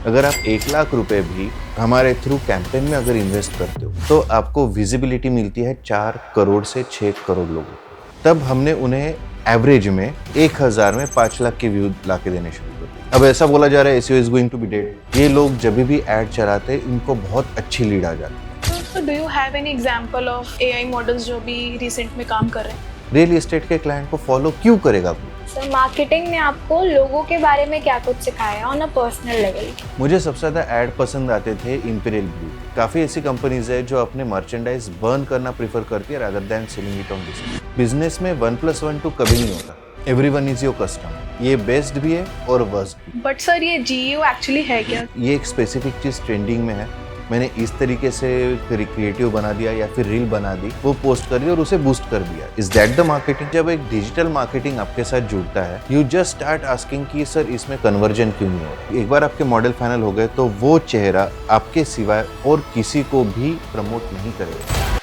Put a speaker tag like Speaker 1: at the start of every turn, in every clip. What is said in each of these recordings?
Speaker 1: अगर आप 1 लाख रुपए भी हमारे थ्रू कैंपेन में अगर इन्वेस्ट करते हो तो आपको विजिबिलिटी मिलती है 4 करोड़ से 6 करोड़ लोगों को। तब हमने उन्हें एवरेज में 1000 में 5 लाख के व्यू ला के देने शुरू कर दिए। अब ऐसा बोला जा रहा है SEO is going to be dead. ये लोग जब भी ऐड चलाते हैं इनको बहुत अच्छी लीड आ जाती है।
Speaker 2: So do you have any example of AI models जो भी रिसेंट में काम कर रहे हैं?
Speaker 1: रियल एस्टेट के क्लाइंट को फॉलो क्यों करेगा कोई?
Speaker 3: सर मार्केटिंग ने आपको लोगों के बारे में क्या कुछ सिखाया ऑन अ पर्सनल लेवल?
Speaker 1: मुझे सबसे ज़्यादा ऐड पसंद आते थे इंपीरियल ब्लू। काफ़ी ऐसी कंपनीज है जो अपने मर्चेंडाइज बर्न करना प्रीफर करती है rather than selling it on display. Business में 1+1 2 कभी नहीं होता। Everyone is your customer. ये बेस्ट भी है और वर्स्ट भी।
Speaker 2: बट सर ये जीईओ एक्चुअली है क्या?
Speaker 1: ये एक स्पेसिफिक चीज़ ट्रेंडिंग में है। मैंने इस तरीके से क्रिएटिव बना दिया या फिर रील बना दी, वो पोस्ट कर दी और उसे बूस्ट कर दिया। Is that the marketing? जब एक डिजिटल मार्केटिंग आपके साथ जुड़ता है, यू जस्ट स्टार्ट आस्किंग कि सर इसमें कन्वर्जन क्यों नहीं हो रहा। एक बार आपके मॉडल फाइनल हो गए तो वो चेहरा आपके सिवाय और किसी को भी प्रमोट नहीं करेगा।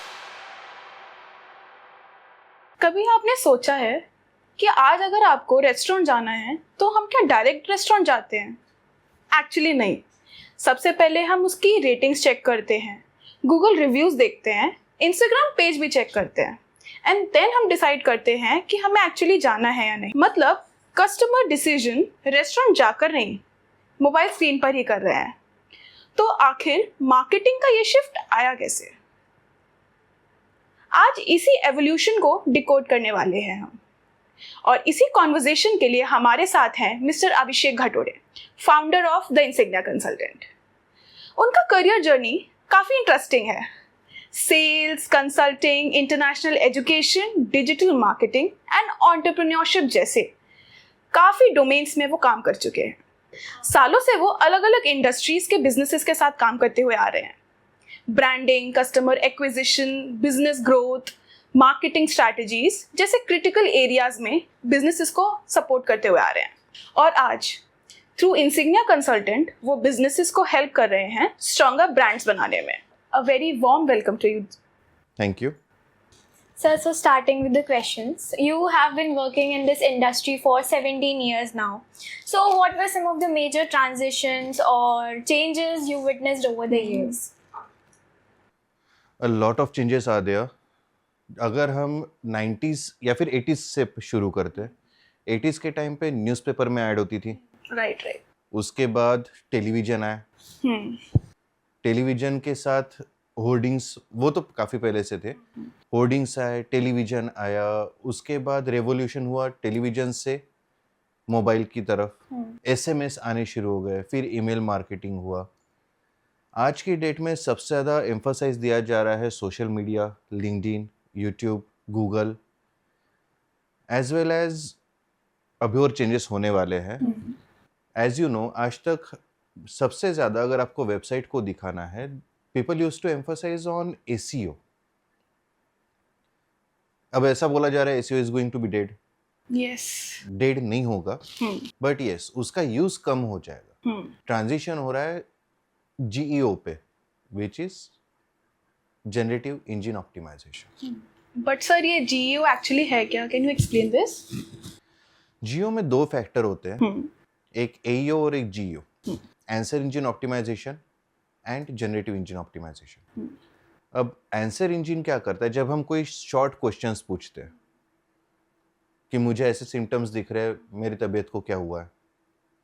Speaker 2: कभी आपने सोचा है कि आज अगर आपको रेस्टोरेंट जाना है तो हम क्या डायरेक्ट रेस्टोरेंट जाते हैं? एक्चुअली नहीं। सबसे पहले हम उसकी रेटिंग्स चेक करते हैं, गूगल रिव्यूज़ देखते हैं, इंस्टाग्राम पेज भी चेक करते हैं एंड देन हम डिसाइड करते हैं कि हमें एक्चुअली जाना है या नहीं। मतलब कस्टमर डिसीजन रेस्टोरेंट जाकर नहीं, मोबाइल स्क्रीन पर ही कर रहे हैं। तो आखिर मार्केटिंग का ये शिफ्ट आया कैसे? आज इसी एवोल्यूशन को डिकोड करने वाले हैं हम, और इसी कॉन्वर्जेशन के लिए हमारे साथ हैं mister Abhishek Ghatode, founder of the Insignia consultant. उनका करियर जर्नी काफ़ी इंटरेस्टिंग है। Sales, consulting, international education, digital marketing and entrepreneurship जैसे काफ़ी डोमेन्स में वो काम कर चुके हैं। सालों से वो अलग अलग इंडस्ट्रीज के बिजनेसेस के साथ काम करते हुए आ रहे हैं। Branding, customer acquisition, business growth, marketing strategies जैसे क्रिटिकल एरियाज में बिजनेसेस को सपोर्ट करते हुए आ रहे हैं। और आज थ्रू इंसिग्निया कंसल्टेंट वो बिजनेसेस को हेल्प कर रहे हैं स्ट्रॉन्गर ब्रांड्स बनाने में। A very warm welcome to you.
Speaker 1: Thank you.
Speaker 3: Sir, so starting with the questions, you have been working in this industry for 17 years now. So what were some of the major transitions or changes you witnessed over the years?
Speaker 1: A lot of changes are there. अगर हम 90s या फिर 80s से शुरू करते हैं, 80s के time पे न्यूज़पेपर में ऐड होती थी।
Speaker 2: राइट।
Speaker 1: उसके बाद टेलीविज़न आया। टेलीविज़न के साथ होर्डिंग्स, वो तो काफ़ी पहले से थे। होर्डिंग्स आए, टेलीविज़न आया, उसके बाद रेवोल्यूशन हुआ टेलीविज़न से मोबाइल की तरफ। एसएमएस आने शुरू हो गए, फिर ईमेल मार्केटिंग हुआ। आज की डेट में सबसे ज़्यादा एम्फसाइज दिया जा रहा है social media, LinkedIn, YouTube, Google, as well as अभी और चेंजेस होने वाले हैं। एज यू नो, आज तक सबसे ज़्यादा अगर आपको वेबसाइट को दिखाना है, people use to emphasize on SEO. अब ऐसा बोला जा रहा है SEO is going to be dead.
Speaker 2: Yes.
Speaker 1: Dead नहीं होगा, बट यस उसका यूज कम हो जाएगा। ट्रांजिशन हो रहा है जीईओ पे, which is generative engine optimization.
Speaker 2: But sir ये जीईओ एक्चुअली है क्या? Can you explain this?
Speaker 1: GEO में 2 फैक्टर होते हैं, एक एईओ और एक GEO, answer engine optimization and generative engine optimisation. अब आंसर इंजन क्या करता है, जब हम कोई शॉर्ट क्वेश्चंस पूछते हैं कि मुझे ऐसे सिम्टम्स दिख रहे हैं, मेरी तबीयत को क्या हुआ है,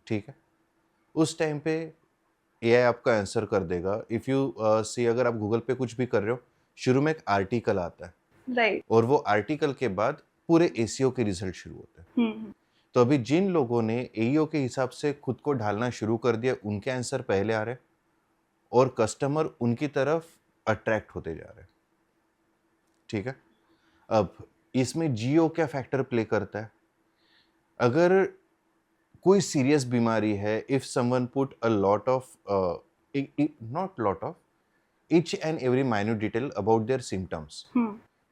Speaker 1: ठीक है, उस टाइम पे एआई आपका आंसर कर देगा। इफ़ यू सी, अगर आप गूगल पे कुछ भी कर रहे हो, शुरू में एक आर्टिकल आता है,
Speaker 2: राइट।
Speaker 1: और वो आर्टिकल के बाद पूरे एसीओ के रिजल्ट शुरू होते हैं। तो अभी जिन लोगों ने एईओ के हिसाब से खुद को ढालना शुरू कर दिया, उनके आंसर पहले आ रहे हैं और कस्टमर उनकी तरफ अट्रैक्ट होते जा रहे हैं, ठीक है। अब इसमें जीओ क्या फैक्टर प्ले करता है? अगर कोई सीरियस बीमारी है, if someone put a lot of not lot of each and every minute detail about their symptoms,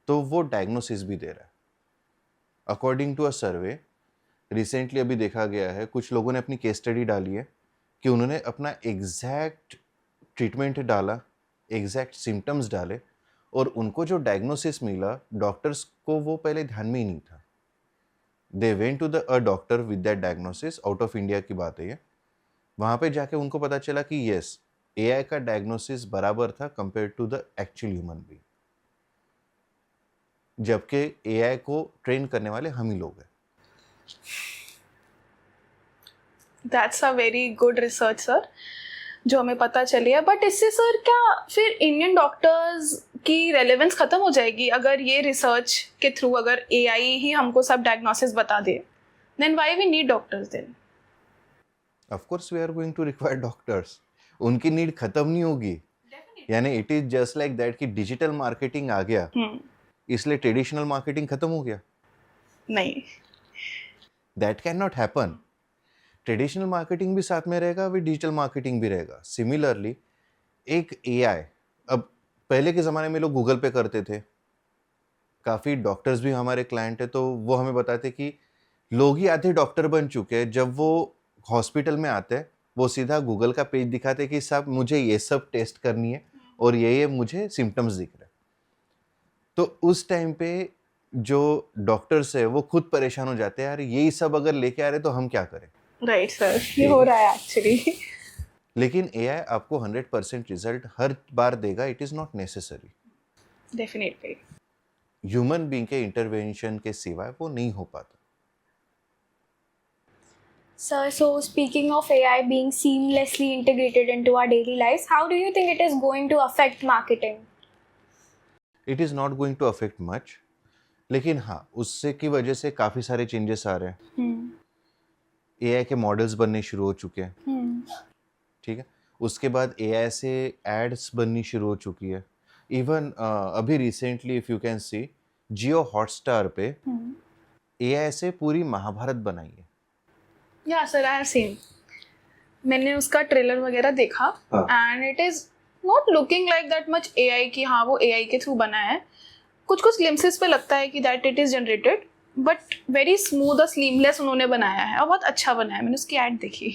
Speaker 1: तो वो डायग्नोसिस भी दे रहा है। According to a survey recently अभी देखा गया है, कुछ लोगों ने अपनी केस स्टडी डाली है कि उन्होंने अपना एग्जैक्ट ट्रीटमेंट डाला, एग्जैक्ट सिम्टम्स डाले, और उनको जो डायग्नोसिस मिला, डॉक्टर्स को वो पहले ध्यान में ही नहीं था। They went to the uh doctor with that diagnosis, out of India की बात है ये। वहां पे जाके उनको पता चला कि यस, एआई का डायग्नोसिस बराबर था compare to the actual human being, जबकि एआई को ट्रेन करने वाले हम ही लोग हैं।
Speaker 2: That's a very good research sir, जो हमें पता चली है। बट इससे सर क्या फिर इंडियन डॉक्टर्स की रेलेवेंस ख़त्म हो जाएगी अगर ये रिसर्च के थ्रू अगर एआई ही हमको सब डायग्नोसिस बता दे? Then why we need doctors then?
Speaker 1: Of course we are going to require doctors, उनकी नीड खत्म नहीं होगी। यानी it is just like that कि डिजिटल मार्केटिंग आ गया इसलिए ट्रेडिशनल मार्केटिंग खत्म हो गया?
Speaker 2: नहीं,
Speaker 1: that can not happen. Traditional marketing भी साथ में रहेगा, भी डिजिटल मार्केटिंग भी रहेगा। सिमिलरली एक एआई, अब पहले के ज़माने में लोग गूगल पे करते थे, काफ़ी डॉक्टर्स भी हमारे क्लाइंट है, तो वो हमें बताते कि लोग ही आधे डॉक्टर बन चुके हैं। जब वो हॉस्पिटल में आते हैं वो सीधा गूगल का पेज दिखाते कि साहब मुझे ये सब टेस्ट करनी है और ये मुझे सिम्टम्स दिख रहे हैं। तो उस टाइम पे जो डॉक्टर्स है वो खुद परेशान हो जाते हैं, यार यही सब अगर लेके आ रहे तो हम क्या करें।
Speaker 2: राइट सर, ये हो रहा है एक्चुअली।
Speaker 1: लेकिन एआई आपको 100% रिजल्ट हर बार देगा, it is not necessary.
Speaker 2: Definitely.
Speaker 1: Human being के इंटरवेंशन के सिवाय वो नहीं हो पाता।
Speaker 3: Sir, so speaking of AI being seamlessly integrated into our daily lives, how do you think it is going to affect marketing?
Speaker 1: It is not going to affect much, लेकिन हाँ उससे की वजह से काफ़ी सारे चेंजेस आ रहे हैं। एआई के मॉडल्स बनने शुरू हो चुके हैं, ठीक है। उसके बाद एआई से एड्स बननी शुरू हो चुकी है। इवन अभी recently if you can see, Jio Hotstar पे एआई से पूरी महाभारत बनाई है।
Speaker 2: या सर, आई हैव सीन, मैंने उसका ट्रेलर वगैरह देखा and it is not looking like that much AI कि हाँ वो एआई के थ्रू बना है। कुछ कुछ ग्लिम्सेस पे लगता है कि that it is generated, but very smooth और स्लीमलेस उन्होंने बनाया है और बहुत अच्छा बना है। मैंने उसकी ऐड देखी।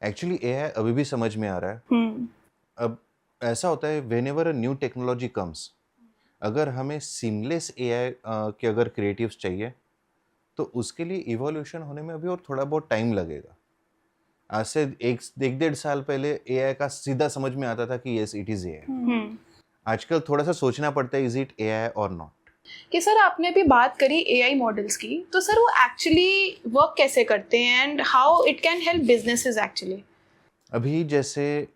Speaker 1: एक्चुअली एआई अभी भी समझ में आ रहा है। अब ऐसा होता है whenever a new technology comes, अगर हमें सीमलेस एआई के अगर क्रिएटिव्स चाहिए तो उसके लिए इवोल्यूशन होने में अभी और थोड़ा बहुत टाइम लगेगा। आज से एक 1.5 साल पहले एआई का सीधा समझ में आता था कि यस इट इज एआई। आजकल थोड़ा सा सोचना पड़ता है, इज इट एआई और नॉट।
Speaker 2: कि सर आपने अभी बात करी एआई मॉडल्स की, तो सर वो एक्चुअली वर्क कैसे करते हैं and how it can help businesses actually?
Speaker 1: अभी जैसे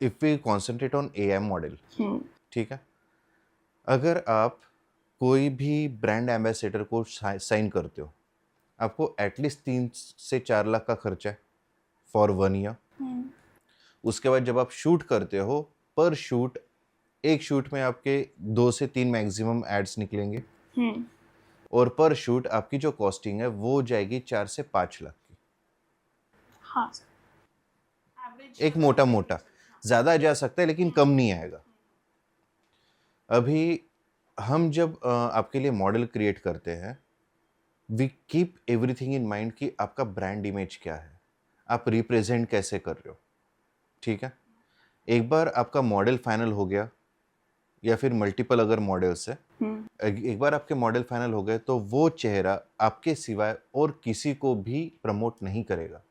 Speaker 1: if we concentrate on AI model, ठीक है, अगर आप कोई भी ब्रांड एम्बेसडर को साइन करते हो, आपको एटलीस्ट 3 से 4 लाख का खर्चा है फॉर 1 ईयर। उसके बाद जब आप शूट करते हो, पर शूट, एक शूट में आपके 2 से 3 मैक्सिमम एड्स निकलेंगे और पर शूट आपकी जो कॉस्टिंग है वो जाएगी 4 से 5 लाख की।
Speaker 2: हाँ,
Speaker 1: एक मोटा मोटा, ज़्यादा जा सकता है लेकिन कम नहीं आएगा। अभी हम जब आपके लिए मॉडल क्रिएट करते हैं, we keep everything in mind कि आपका ब्रांड इमेज क्या है, आप रिप्रेजेंट कैसे कर रहे हो, ठीक है। एक बार आपका मॉडल फाइनल हो गया या फिर मल्टीपल अगर मॉडल्स है, एक बार आपके मॉडल फाइनल हो गए तो वो चेहरा आपके सिवाय और किसी को भी प्रमोट नहीं करेगा।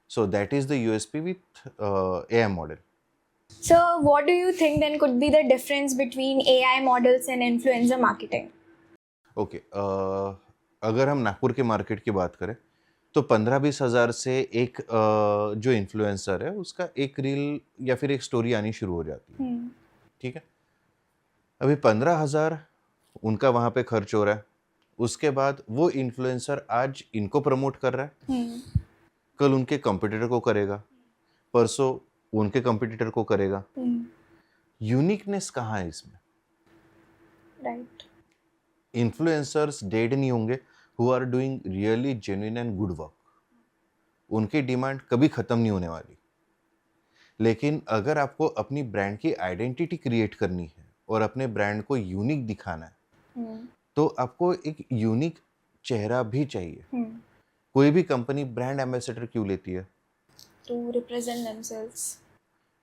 Speaker 1: So that is the USP with AI model.
Speaker 3: So, what do you think then could be the difference between AI models and influencer marketing?
Speaker 1: Okay, अगर हम नागपुर के मार्केट की बात करें तो 15-20 हज़ार से एक जो इन्फ्लुएंसर है उसका एक रील या फिर एक स्टोरी आनी शुरू हो जाती है, ठीक है। अभी 15,000 उनका वहाँ पे खर्च हो रहा है। उसके बाद वो इन्फ्लुएंसर आज इनको प्रमोट कर रहा है, कल उनके कंपटीटर को करेगा, परसों उनके कंपटीटर को करेगा। यूनिकनेस कहाँ है इसमें?
Speaker 3: Right.
Speaker 1: इन्फ्लुएंसर्स डेड नहीं होंगे who are doing really genuine and good work, उनकी डिमांड कभी ख़त्म नहीं होने वाली। लेकिन अगर आपको अपनी ब्रांड की आइडेंटिटी क्रिएट करनी है और अपने ब्रांड को यूनिक दिखाना है, तो आपको एक यूनिक चेहरा भी चाहिए। कोई भी कंपनी ब्रांड एम्बेसडर क्यों लेती है?
Speaker 3: To represent themselves.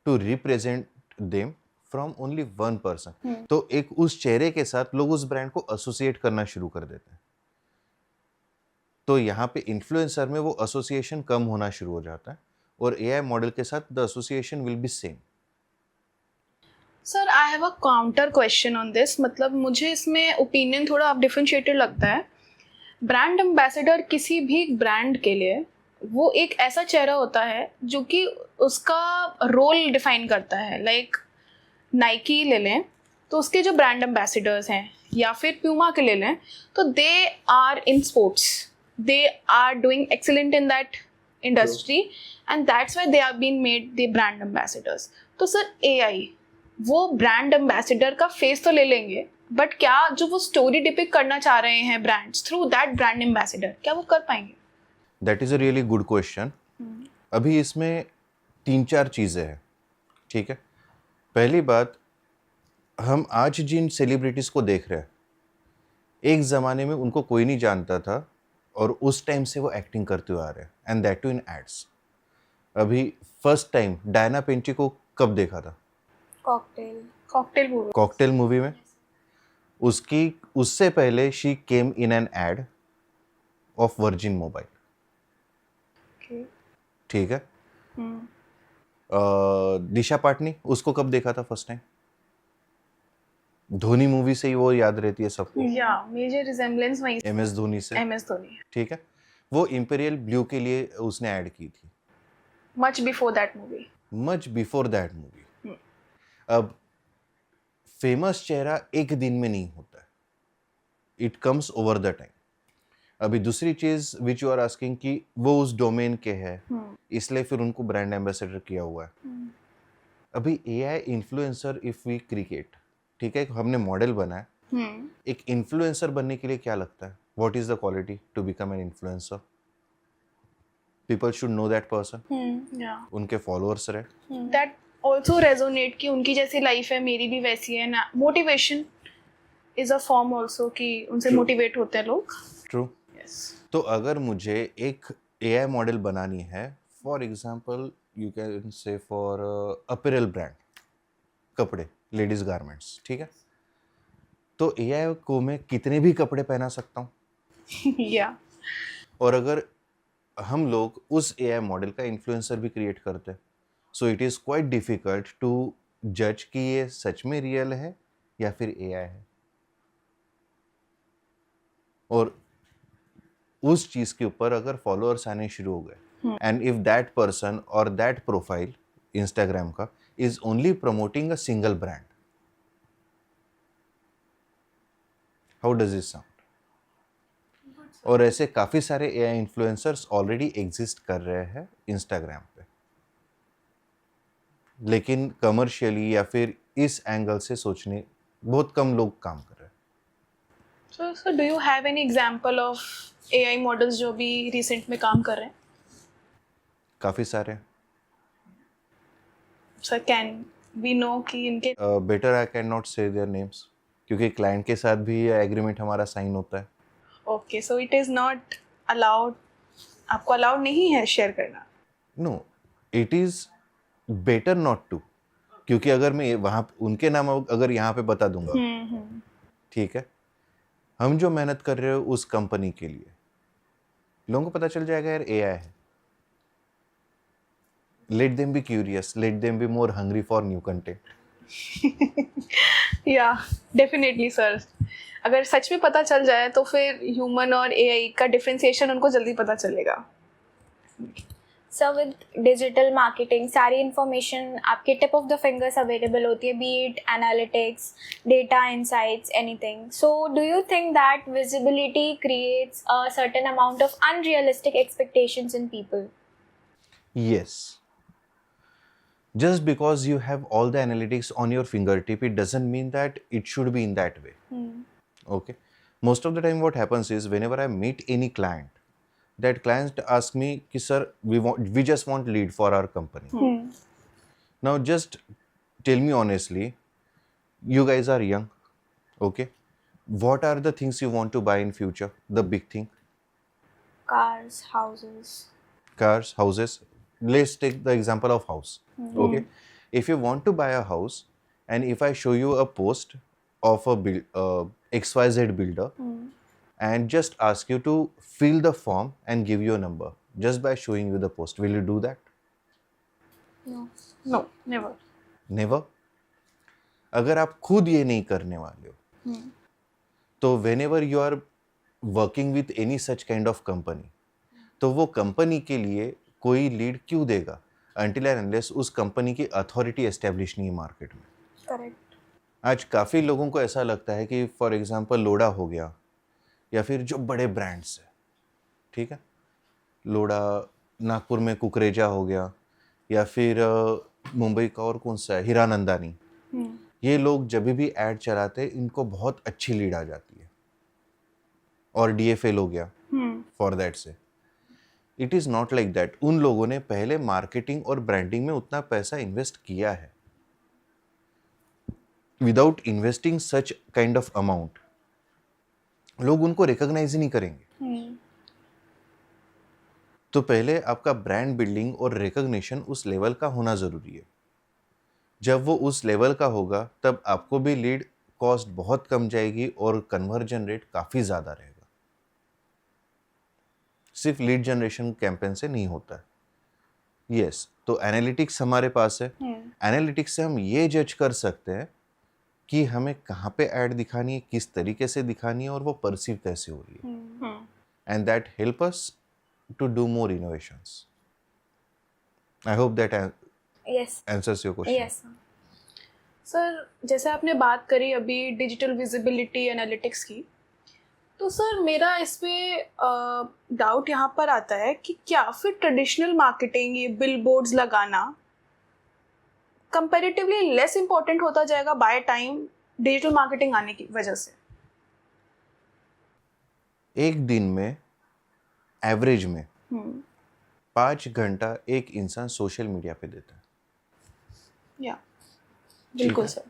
Speaker 1: To represent them from only one person. तो एक उस चेहरे के साथ लोग उस ब्रांड को एसोसिएट करना शुरू कर देते हैं। तो यहाँ पे इन्फ्लुएंसर में वो एसोसिएशन कम होना शुरू हो जाता है और एआई मॉडल के साथ the association will be same.
Speaker 2: Sir I have a counter question on this, मतलब मुझे इसमें ओपिनियन थोड़ा आप डिफरेंशिएटेड लगता है। ब्रांड एम्बेसडर किसी भी ब्रांड के लिए वो एक ऐसा चेहरा होता है जो कि उसका रोल डिफाइन करता है। लाइक नाइकी ले लें तो उसके जो ब्रांड एम्बेसडर्स हैं, या फिर प्यूमा के ले लें तो they are in sports, they are doing excellent in that industry and that's why they are been made the brand ambassadors. तो सर एआई वो ब्रांड एम्बेसडर का फेस तो ले लेंगे, बट क्या जो वो स्टोरी डिपिक्ट करना चाह रहे हैं brands through that brand ambassador, क्या वो कर पाएंगे?
Speaker 1: That is a really good question. अभी इसमें 3-4 चीज़ें हैं, ठीक है। पहली बात, हम आज जिन सेलिब्रिटीज़ को देख रहे हैं, एक ज़माने में उनको कोई नहीं जानता था और उस टाइम से वो एक्टिंग करते हुए आ रहे हैं, and that too in ads. अभी फर्स्ट टाइम डायना पेंटी को कब देखा था? कॉकटेल मूवी में। उससे पहले she came in an ad of Virgin Mobile, ठीक है। दिशा पाटनी, उसको कब देखा था फर्स्ट टाइम? धोनी मूवी से ही वो याद रहती है सबको।
Speaker 2: या मेजर रिजेम्बलेंस वहीं से
Speaker 1: एमएस धोनी से।
Speaker 2: एमएस धोनी,
Speaker 1: ठीक है। वो इंपीरियल ब्लू के लिए उसने ऐड की थी
Speaker 2: मच बिफोर दैट मूवी।
Speaker 1: अब फेमस चेहरा एक दिन में नहीं होता है, it comes over the time. अभी दूसरी चीज विच यू आर आस्किंग कि वो उस डोमेन के है, इसलिए फिर उनको ब्रांड एम्बेसडर किया हुआ है। अभी AI influencer if we cricket, ठीक है, हमने मॉडल बनाया। एक इन्फ्लुएंसर बनने के लिए क्या लगता है? What is the quality to become an influencer? People should know that person, उनके फॉलोअर्स रहे।
Speaker 2: दैट ऑल्सो रेजोनेट कि उनकी जैसी लाइफ है मेरी भी वैसी है ना। Motivation is a form also कि उनसे मोटिवेट होते हैं लोग।
Speaker 1: ट्रू। तो अगर मुझे एक एआई मॉडल बनानी है, for example you can say for apparel brand, कपड़े, लेडीज गारमेंट्स, ठीक है, तो एआई को मैं कितने भी कपड़े पहना सकता हूँ।
Speaker 2: या
Speaker 1: और अगर हम लोग उस एआई मॉडल का इन्फ्लुएंसर भी क्रिएट करते हैं, so it is quite difficult to जज कि ये सच में रियल है या फिर एआई है। और उस चीज के ऊपर अगर फॉलोअर्स आने शुरू हो गए, एंड इफ दैट पर्सन और दैट प्रोफाइल इंस्टाग्राम का is only promoting a single brand, how does it sound? और ऐसे काफी सारे एआई इन्फ्लुएंसर्स ऑलरेडी एग्जिस्ट कर रहे हैं इंस्टाग्राम पे, लेकिन कमर्शियली या फिर इस एंगल से सोचने बहुत कम लोग काम कर रहे हैं।
Speaker 2: So do you have any example of AI models जो भी रिसेंट में काम कर रहे हैं?
Speaker 1: काफी सारे।
Speaker 2: सर कैन वी नो कि इनके
Speaker 1: better I can not say their names, क्योंकि क्लाइंट के साथ भी एग्रीमेंट हमारा साइन होता है।
Speaker 2: Okay, so it is not allowed, आपको अलाउड नहीं है शेयर करना?
Speaker 1: No, it is better not to, क्योंकि अगर मैं वहाँ उनके नाम अगर यहाँ पे बता दूंगा, ठीक है, हम जो मेहनत कर रहे हो उस कंपनी के लिए, लोगों को पता चल जाएगा यार एआई है। Let them be curious, let them be more hungry for new content.
Speaker 2: या डेफिनेटली सर, अगर सच में पता चल जाए तो फिर ह्यूमन और एआई का डिफरेंशिएशन उनको जल्दी पता चलेगा।
Speaker 3: So with digital marketing, सारी information आपके tip of the fingers available होती है, be it analytics, data insights, anything. So do you think that visibility creates a certain amount of unrealistic expectations in people?
Speaker 1: Yes. Just because you have all the analytics on your fingertip, it doesn't mean that it should be in that way. Okay. Most of the time what happens is whenever I meet any client, that client asks me कि sir we just want lead for our company. Now just tell me honestly, you guys are young, okay, what are the things you want to buy in future? The big thing,
Speaker 3: Cars, houses.
Speaker 1: Let's take the example of house. Okay, if you want to buy a house and if I show you a post of a XYZ builder, and just ask you to fill the form and give you a number just by showing you the post. Will you do that?
Speaker 3: No.
Speaker 2: No, never.
Speaker 1: Never. अगर आप खुद ये नहीं करने वाले हो तो whenever you are working with any such kind of company, तो वो कंपनी के लिए कोई लीड क्यों देगा until and unless उस कंपनी की अथॉरिटी एस्टेब्लिश नहीं है मार्केट में.
Speaker 3: Correct.
Speaker 1: आज काफ़ी लोगों को ऐसा लगता है कि फॉर एग्जांपल लोड़ा हो गया या फिर जो बड़े ब्रांड्स हैं, ठीक है, लोड़ा, नागपुर में कुकरेजा हो गया, या फिर मुंबई का और कौन सा है, हीरानंदानी, ये लोग जब भी ऐड चलाते हैं इनको बहुत अच्छी लीड आ जाती है. और डीएफएल हो गया फॉर दैट से. It is not like that. उन लोगों ने पहले मार्केटिंग और ब्रांडिंग में उतना पैसा इन्वेस्ट किया है. Without investing such kind of amount लोग उनको रिकॉग्नाइज ही नहीं करेंगे. तो पहले आपका ब्रांड बिल्डिंग और रिकॉग्निशन उस लेवल का होना जरूरी है. जब वो उस लेवल का होगा तब आपको भी लीड कॉस्ट बहुत कम जाएगी और कन्वर्जन रेट काफी ज्यादा रहेगा. सिर्फ लीड जनरेशन कैंपेन से नहीं होता है. यस, तो एनालिटिक्स हमारे पास है. एनालिटिक्स से हम ये जज कर सकते हैं कि हमें कहाँ पे ऐड दिखानी है, किस तरीके से दिखानी है और वो परसीव कैसे हो रही है. And that help us to do more innovations. I hope that
Speaker 3: Yes.
Speaker 1: answers your question.
Speaker 3: Yes.
Speaker 2: Sir, जैसे आपने बात करी अभी डिजिटल विजिबिलिटी एनालिटिक्स की, तो सर मेरा इस पे डाउट यहाँ पर आता है कि क्या फिर ट्रेडिशनल मार्केटिंग, ये बिल बोर्ड्स लगाना कंपैरेटिवली लेस इम्पोर्टेंट होता जाएगा बाय टाइम डिजिटल मार्केटिंग आने की वजह से?
Speaker 1: एक दिन में एवरेज में 5 घंटा एक इंसान सोशल मीडिया पे देता है.
Speaker 2: या बिल्कुल सर,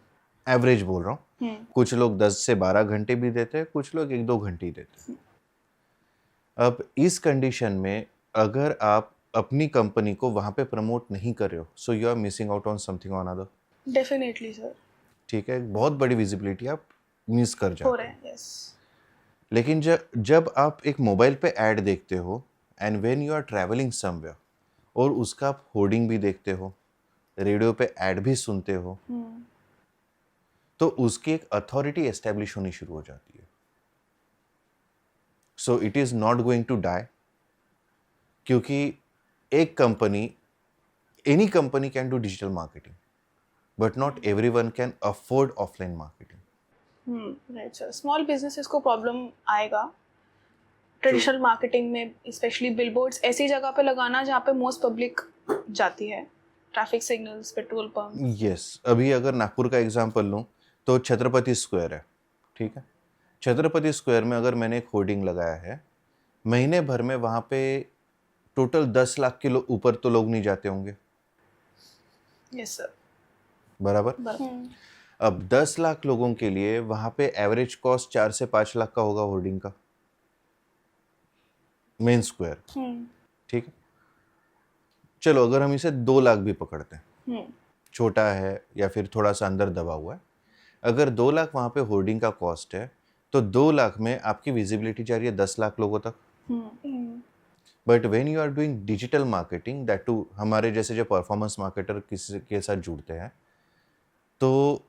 Speaker 1: एवरेज बोल रहा हूँ. कुछ लोग 10 से 12 घंटे भी देते हैं, कुछ लोग 1-2 घंटे ही देते हैं. अब इस कंडीशन में अगर आप अपनी कंपनी को वहां पे प्रमोट नहीं कर रहे हो, so you are missing out on something on other.
Speaker 2: Definitely sir.
Speaker 1: ठीक है, बहुत बड़ी विजिबिलिटी आप मिस कर जाते
Speaker 2: हो
Speaker 1: हो.
Speaker 2: रहे हैं. यस.
Speaker 1: लेकिन जब आप एक मोबाइल पे ऐड देखते हो and when you are travelling somewhere और उसका आप होर्डिंग भी देखते हो, रेडियो पे ऐड भी सुनते हो, तो उसकी एक अथॉरिटी एस्टेब्लिश होनी शुरू हो जाती है. So it is not going to die, क्योंकि एक company, any company can do digital marketing but not everyone can afford offline marketing.
Speaker 2: Right sir. Small businesses को प्रॉब्लम आएगा ट्रेडिशनल मार्केटिंग में, स्पेशली बिलबोर्ड्स ऐसी जगह पे लगाना जहाँ पे मोस्ट पब्लिक जाती है, traffic signals, petrol pump.
Speaker 1: Yes, अभी अगर नागपुर का एग्जांपल लूँ तो छत्रपति स्क्वायर है, ठीक है. छत्रपति स्क्वायर में अगर मैंने एक होर्डिंग लगाया है, महीने भर में वहाँ पे टोटल 10 लाख के ऊपर तो लोग नहीं जाते होंगे.
Speaker 2: Yes sir.
Speaker 1: बराबर. अब 10 लाख लोगों के लिए वहां पे एवरेज कॉस्ट 4 से 5 लाख का होगा होर्डिंग का, मेन स्क्वायर. ठीक है, चलो अगर हम इसे 2 लाख भी पकड़ते हैं, छोटा है या फिर थोड़ा सा अंदर दबा हुआ है, अगर 2 लाख वहां पे होर्डिंग का कॉस्ट है तो 2 लाख में आपकी विजिबिलिटी जा रही है 10 लाख लोगों तक. But when you are doing digital marketing, that too हमारे जैसे जो परफॉर्मेंस मार्केटर किसी के साथ जुड़ते हैं, तो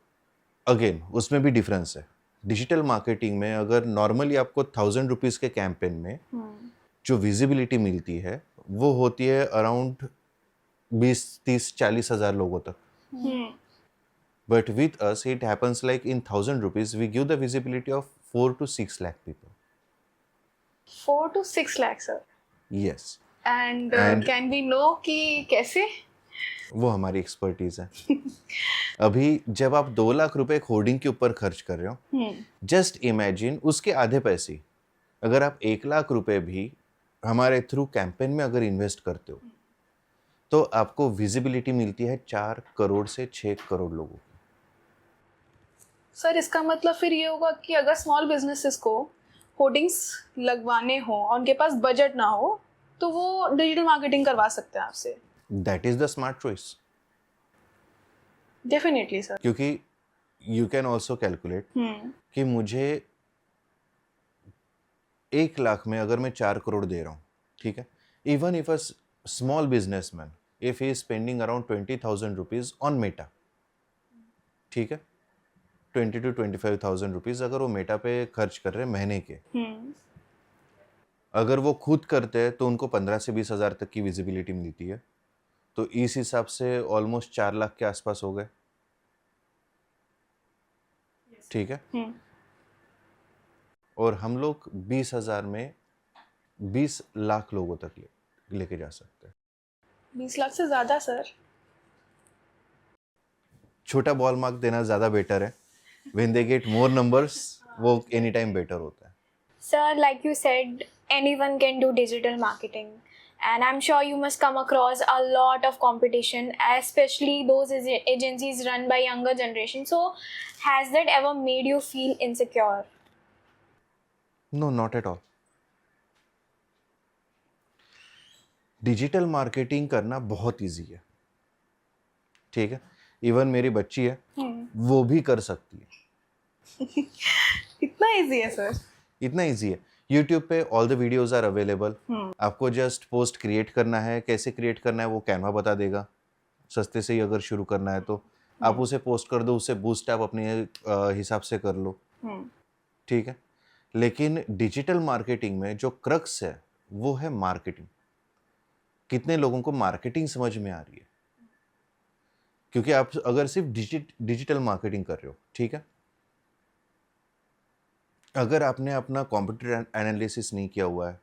Speaker 1: अगेन उसमें भी डिफरेंस है. डिजिटल मार्केटिंग में अगर नॉर्मली आपको 1000 रुपीज के कैंपेन में जो विजिबिलिटी मिलती है वो होती है अराउंड 20-30-40 हज़ार लोगों तक. But with us it happens like in 1000 rupees we give the visibility of 4 to 6 lakh people.
Speaker 2: 4 to 6 lakh sir.
Speaker 1: Yes.
Speaker 2: And can we know कि कैसे?
Speaker 1: वो हमारी एक्सपर्टीज है. अभी जब आप 2 लाख रुपए एक होर्डिंग के ऊपर खर्च कर रहे हो, जस्ट इमेजिन उसके आधे पैसे अगर आप 1 लाख रुपए भी हमारे थ्रू कैंपेन में अगर इन्वेस्ट करते हो तो आपको विजिबिलिटी मिलती है 4 करोड़ से 6 करोड़ लोगों की.
Speaker 2: सर इसका मतलब फिर ये होगा कि अगर स्मॉल बिजनेसेस को होर्डिंग्स लगवाने हो और उनके पास बजट ना हो तो वो डिजिटल मार्केटिंग करवा सकते हैं आपसे.
Speaker 1: That is the smart choice.
Speaker 2: Definitely sir.
Speaker 1: क्योंकि यू कैन ऑल्सो कैलकुलेट कि मुझे 1 लाख में अगर मैं 4 करोड़ दे रहा हूँ, ठीक है, even if a small businessman if he is spending around 20,000 rupees on Meta, ठीक है, 20 to 25,000 रुपीज अगर वो मेटा पे खर्च कर रहे हैं महीने के, अगर वो खुद करते हैं तो उनको 15 से 20 हज़ार तक की विजिबिलिटी मिलती है, तो इस हिसाब से ऑलमोस्ट 4 लाख के आसपास हो गए, ठीक है। और हम लोग 20,000 में 20 लाख लोगों तक लेके जा सकते हैं।
Speaker 2: 20 लाख से ज़्यादा सर।
Speaker 1: छोटा बॉल मार्क देना ज़्यादा बेटर है, when they get more numbers वो एनी टाइम बेटर होता है।
Speaker 3: Sir, like you said, anyone can do digital marketing. And I'm sure you must come across a lot of competition, especially those agencies run by younger generation. So, has that ever made you feel insecure?
Speaker 1: No, not at all. Digital marketing करना बहुत easy है, ठीक है, even मेरी बच्ची है वो भी कर सकती है।
Speaker 2: इतना इजी है सर?
Speaker 1: इतना इजी है। यूट्यूब पे all the videos are available. आपको जस्ट पोस्ट क्रिएट करना है, कैसे क्रिएट करना है वो कैनवा बता देगा। सस्ते से ही अगर शुरू करना है तो आप उसे पोस्ट कर दो, उससे बूस्ट आप अपने हिसाब से कर लो, ठीक है। लेकिन डिजिटल मार्केटिंग में जो क्रक्स है वो है मार्केटिंग। कितने लोगों को मार्केटिंग समझ में आ रही है? क्योंकि आप अगर सिर्फ डिजिटल मार्केटिंग कर रहे हो, ठीक है, अगर आपने अपना कॉम्पिटिटर एनालिसिस नहीं किया हुआ है,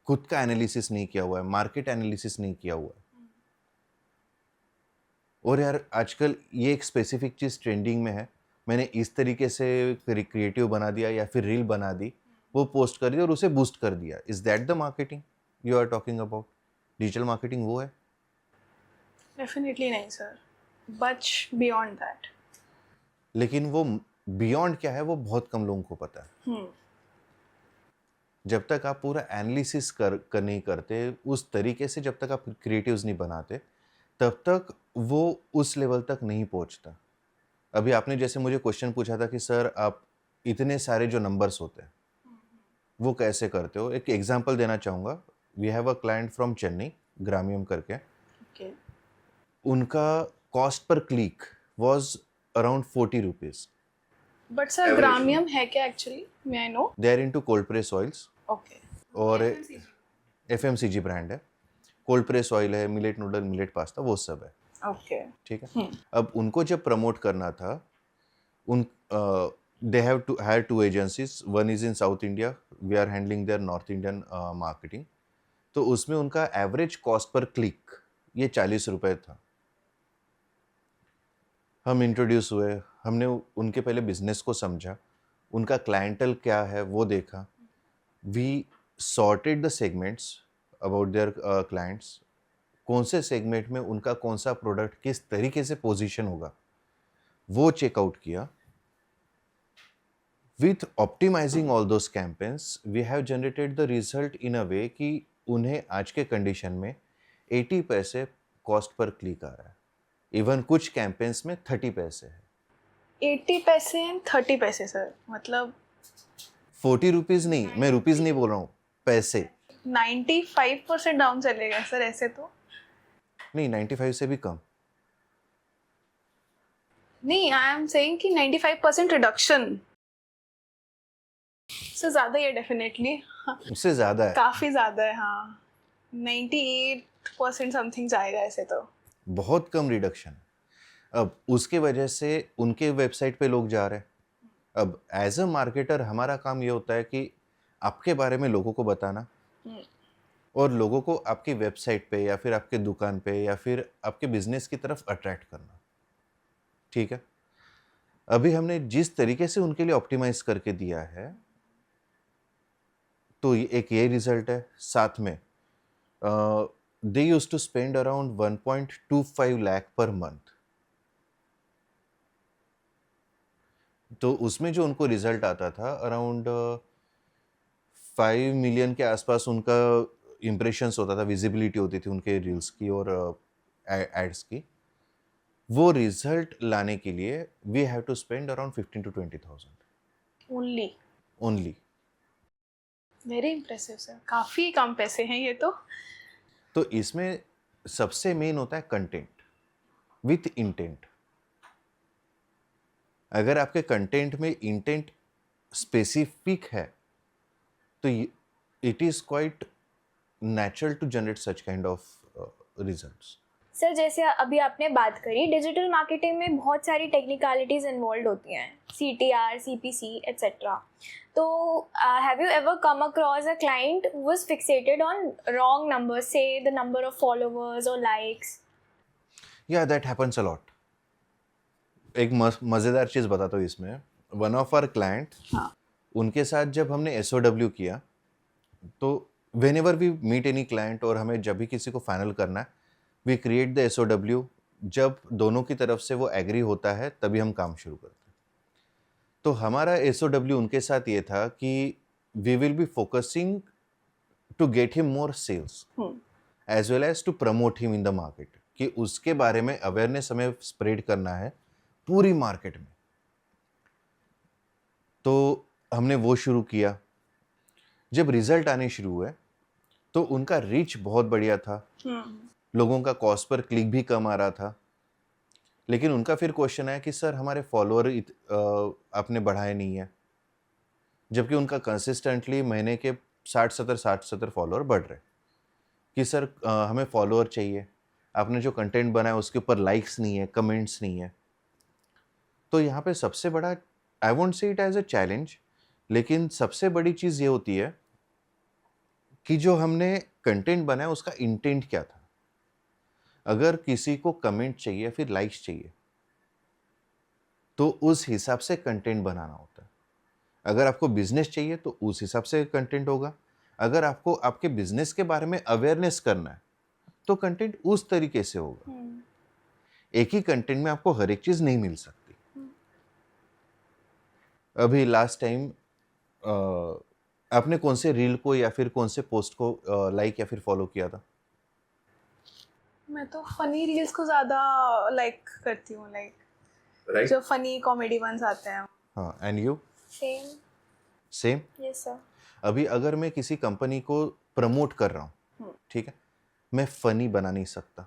Speaker 1: खुद का एनालिसिस नहीं किया हुआ है, मार्केट एनालिसिस नहीं किया हुआ है, और यार आजकल ये एक स्पेसिफिक चीज़ ट्रेंडिंग में है, मैंने इस तरीके से क्रिएटिव बना दिया या फिर रील बना दी, वो पोस्ट कर दिया और उसे बूस्ट कर दिया, is that the marketing you are talking about? Digital marketing वो है?
Speaker 2: डेफिनेटली नहीं सर, बच बियॉन्ड दैट।
Speaker 1: लेकिन वो बियॉन्ड क्या है वो बहुत कम लोगों को पता है। जब तक आप पूरा एनालिसिस कर नहीं करते उस तरीके से, जब तक आप क्रिएटिव्स नहीं बनाते, तब तक वो उस लेवल तक नहीं पहुंचता। अभी आपने जैसे मुझे क्वेश्चन पूछा था कि सर आप इतने सारे जो नंबर्स होते हैं वो कैसे करते हो? एक एग्जांपल देना चाहूँगा। We have a client from Chennai, ग्रामियम करके।
Speaker 2: Okay.
Speaker 1: उनका cost per click was around 40 rupees.
Speaker 2: But sir ग्रामियम है क्या actually, may I know?
Speaker 1: They are into cold press oils.
Speaker 2: Okay.
Speaker 1: और FMCG ब्रांड है, कोल्ड प्रेस ऑयल है, मिलेट नूडल, मिलेट पास्ता, वो सब है,
Speaker 2: ओके।
Speaker 1: ठीक है। अब उनको जब प्रमोट करना था, उन they have to hire 2 agencies, one is in South India, we are handling their North Indian marketing. तो उसमें उनका एवरेज कॉस्ट पर क्लिक ये 40 रुपये था। हम इंट्रोड्यूस हुए, हमने उनके पहले बिजनेस को समझा, उनका क्लाइंटल क्या है वो देखा, we sorted the segments about their clients, कौन से सेगमेंट में उनका कौन सा प्रोडक्ट किस तरीके से पोजीशन होगा वो चेकआउट किया। With optimizing all those campaigns we have generated the result in a way कि उन्हें आज के कंडीशन में 80 पैसे कॉस्ट पर क्लिक आ रहा है, इवन कुछ कैंपेन्स में 30 पैसे है।
Speaker 2: 80 पैसे एंड 30 पैसे सर, मतलब
Speaker 1: 40 रुपीज़ नहीं, मैं रुपीज़ नहीं बोल रहा हूँ, पैसे।
Speaker 2: 95% डाउन चलेगा सर ऐसे तो?
Speaker 1: नहीं, 95 से भी कम।
Speaker 2: नहीं, आई एम सेइंग कि 95% रिडक्शन से ज़्यादा ही है डेफिनेटली।
Speaker 1: उससे ज़्यादा है,
Speaker 2: काफ़ी ज़्यादा है, हाँ। 98% समथिंग जाएगा ऐसे तो।
Speaker 1: बहुत कम रिडक्शन है। अब उसके वजह से उनके वेबसाइट पे लोग जा रहे हैं। अब एज अ मार्केटर हमारा काम ये होता है कि आपके बारे में लोगों को बताना और लोगों को आपकी वेबसाइट पे या फिर आपके दुकान पे या फिर आपके बिजनेस की तरफ अट्रैक्ट करना, ठीक है। अभी हमने जिस तरीके से उनके लिए ऑप्टिमाइज करके दिया है तो एक ये रिजल्ट है। साथ में they used to spend around 1.25 lakh per month, तो उसमें जो उनको रिजल्ट आता था अराउंड 5 मिलियन के आसपास उनका इम्प्रेशंस होता था, विजिबिलिटी होती थी उनके रील्स की और एड्स की। वो रिजल्ट लाने के लिए we have to spend around 15 to 20,000
Speaker 2: only.
Speaker 1: Only.
Speaker 2: Very impressive sir, काफ़ी कम पैसे हैं ये तो
Speaker 1: इसमें सबसे मेन होता है कंटेंट विथ इंटेंट। अगर आपके कंटेंट में इंटेंट स्पेसिफिक है तो it is quite natural to generate such kind of results.
Speaker 3: Sir जैसे अभी आपने बात करी, डिजिटल मार्केटिंग में बहुत सारी टेक्निकलिटीज इन्वॉल्व होती हैं, CTR, CPC एट्सेट्रा। तो have you ever come across a client who was fixated on wrong numbers, से द नंबर ऑफ फॉलोअर्स और लाइक्स?
Speaker 1: या दैट हैपेंस अ लॉट। एक मजेदार चीज बताता हूँ इसमें। वन ऑफ आवर क्लाइंट, उनके साथ जब हमने SOW किया, तो whenever we meet any client और हमें जब भी किसी को फाइनल करना है, we create the SOW। जब दोनों की तरफ से वो एग्री होता है तभी हम काम शुरू करते हैं। तो हमारा SOW उनके साथ ये था कि we will be focusing to get him more sales as well as to promote him in the market, कि उसके बारे में अवेयरनेस हमें स्प्रेड करना है पूरी मार्केट में। तो हमने वो शुरू किया। जब रिजल्ट आने शुरू हुए तो उनका रीच बहुत बढ़िया था, लोगों का कॉस्ट पर क्लिक भी कम आ रहा था। लेकिन उनका फिर क्वेश्चन आया कि सर हमारे फॉलोअर आपने बढ़ाए नहीं है, जबकि उनका कंसिस्टेंटली महीने के 60-70 फॉलोअर बढ़ रहे। कि सर हमें फॉलोअर चाहिए, आपने जो कंटेंट बनाया उसके ऊपर लाइक्स नहीं है, कमेंट्स नहीं है। तो यहाँ पे सबसे बड़ा, I won't say it as a challenge, लेकिन सबसे बड़ी चीज़ ये होती है कि जो हमने कंटेंट बनाया उसका इंटेंट क्या था। अगर किसी को कमेंट चाहिए, फिर लाइक्स चाहिए, तो उस हिसाब से कंटेंट बनाना होता है। अगर आपको बिजनेस चाहिए तो उस हिसाब से कंटेंट होगा। अगर आपको आपके बिजनेस के बारे में अवेयरनेस करना है तो कंटेंट उस तरीके से होगा। एक ही कंटेंट में आपको हर एक चीज नहीं मिल सकती। अभी लास्ट टाइम आपने कौन से रील को या फिर कौन से पोस्ट को लाइक या फिर फॉलो किया था?
Speaker 2: मैं तो फनी रील्स को ज़्यादा लाइक करती हूँ, लाइक
Speaker 1: राइट,
Speaker 2: जो फनी कॉमेडी वंस आते हैं।
Speaker 1: हाँ। And you?
Speaker 3: Same.
Speaker 1: Same.
Speaker 3: Yes sir.
Speaker 1: अभी अगर मैं किसी कंपनी को प्रमोट कर रहा हूँ, ठीक है, मैं फनी बना नहीं सकता।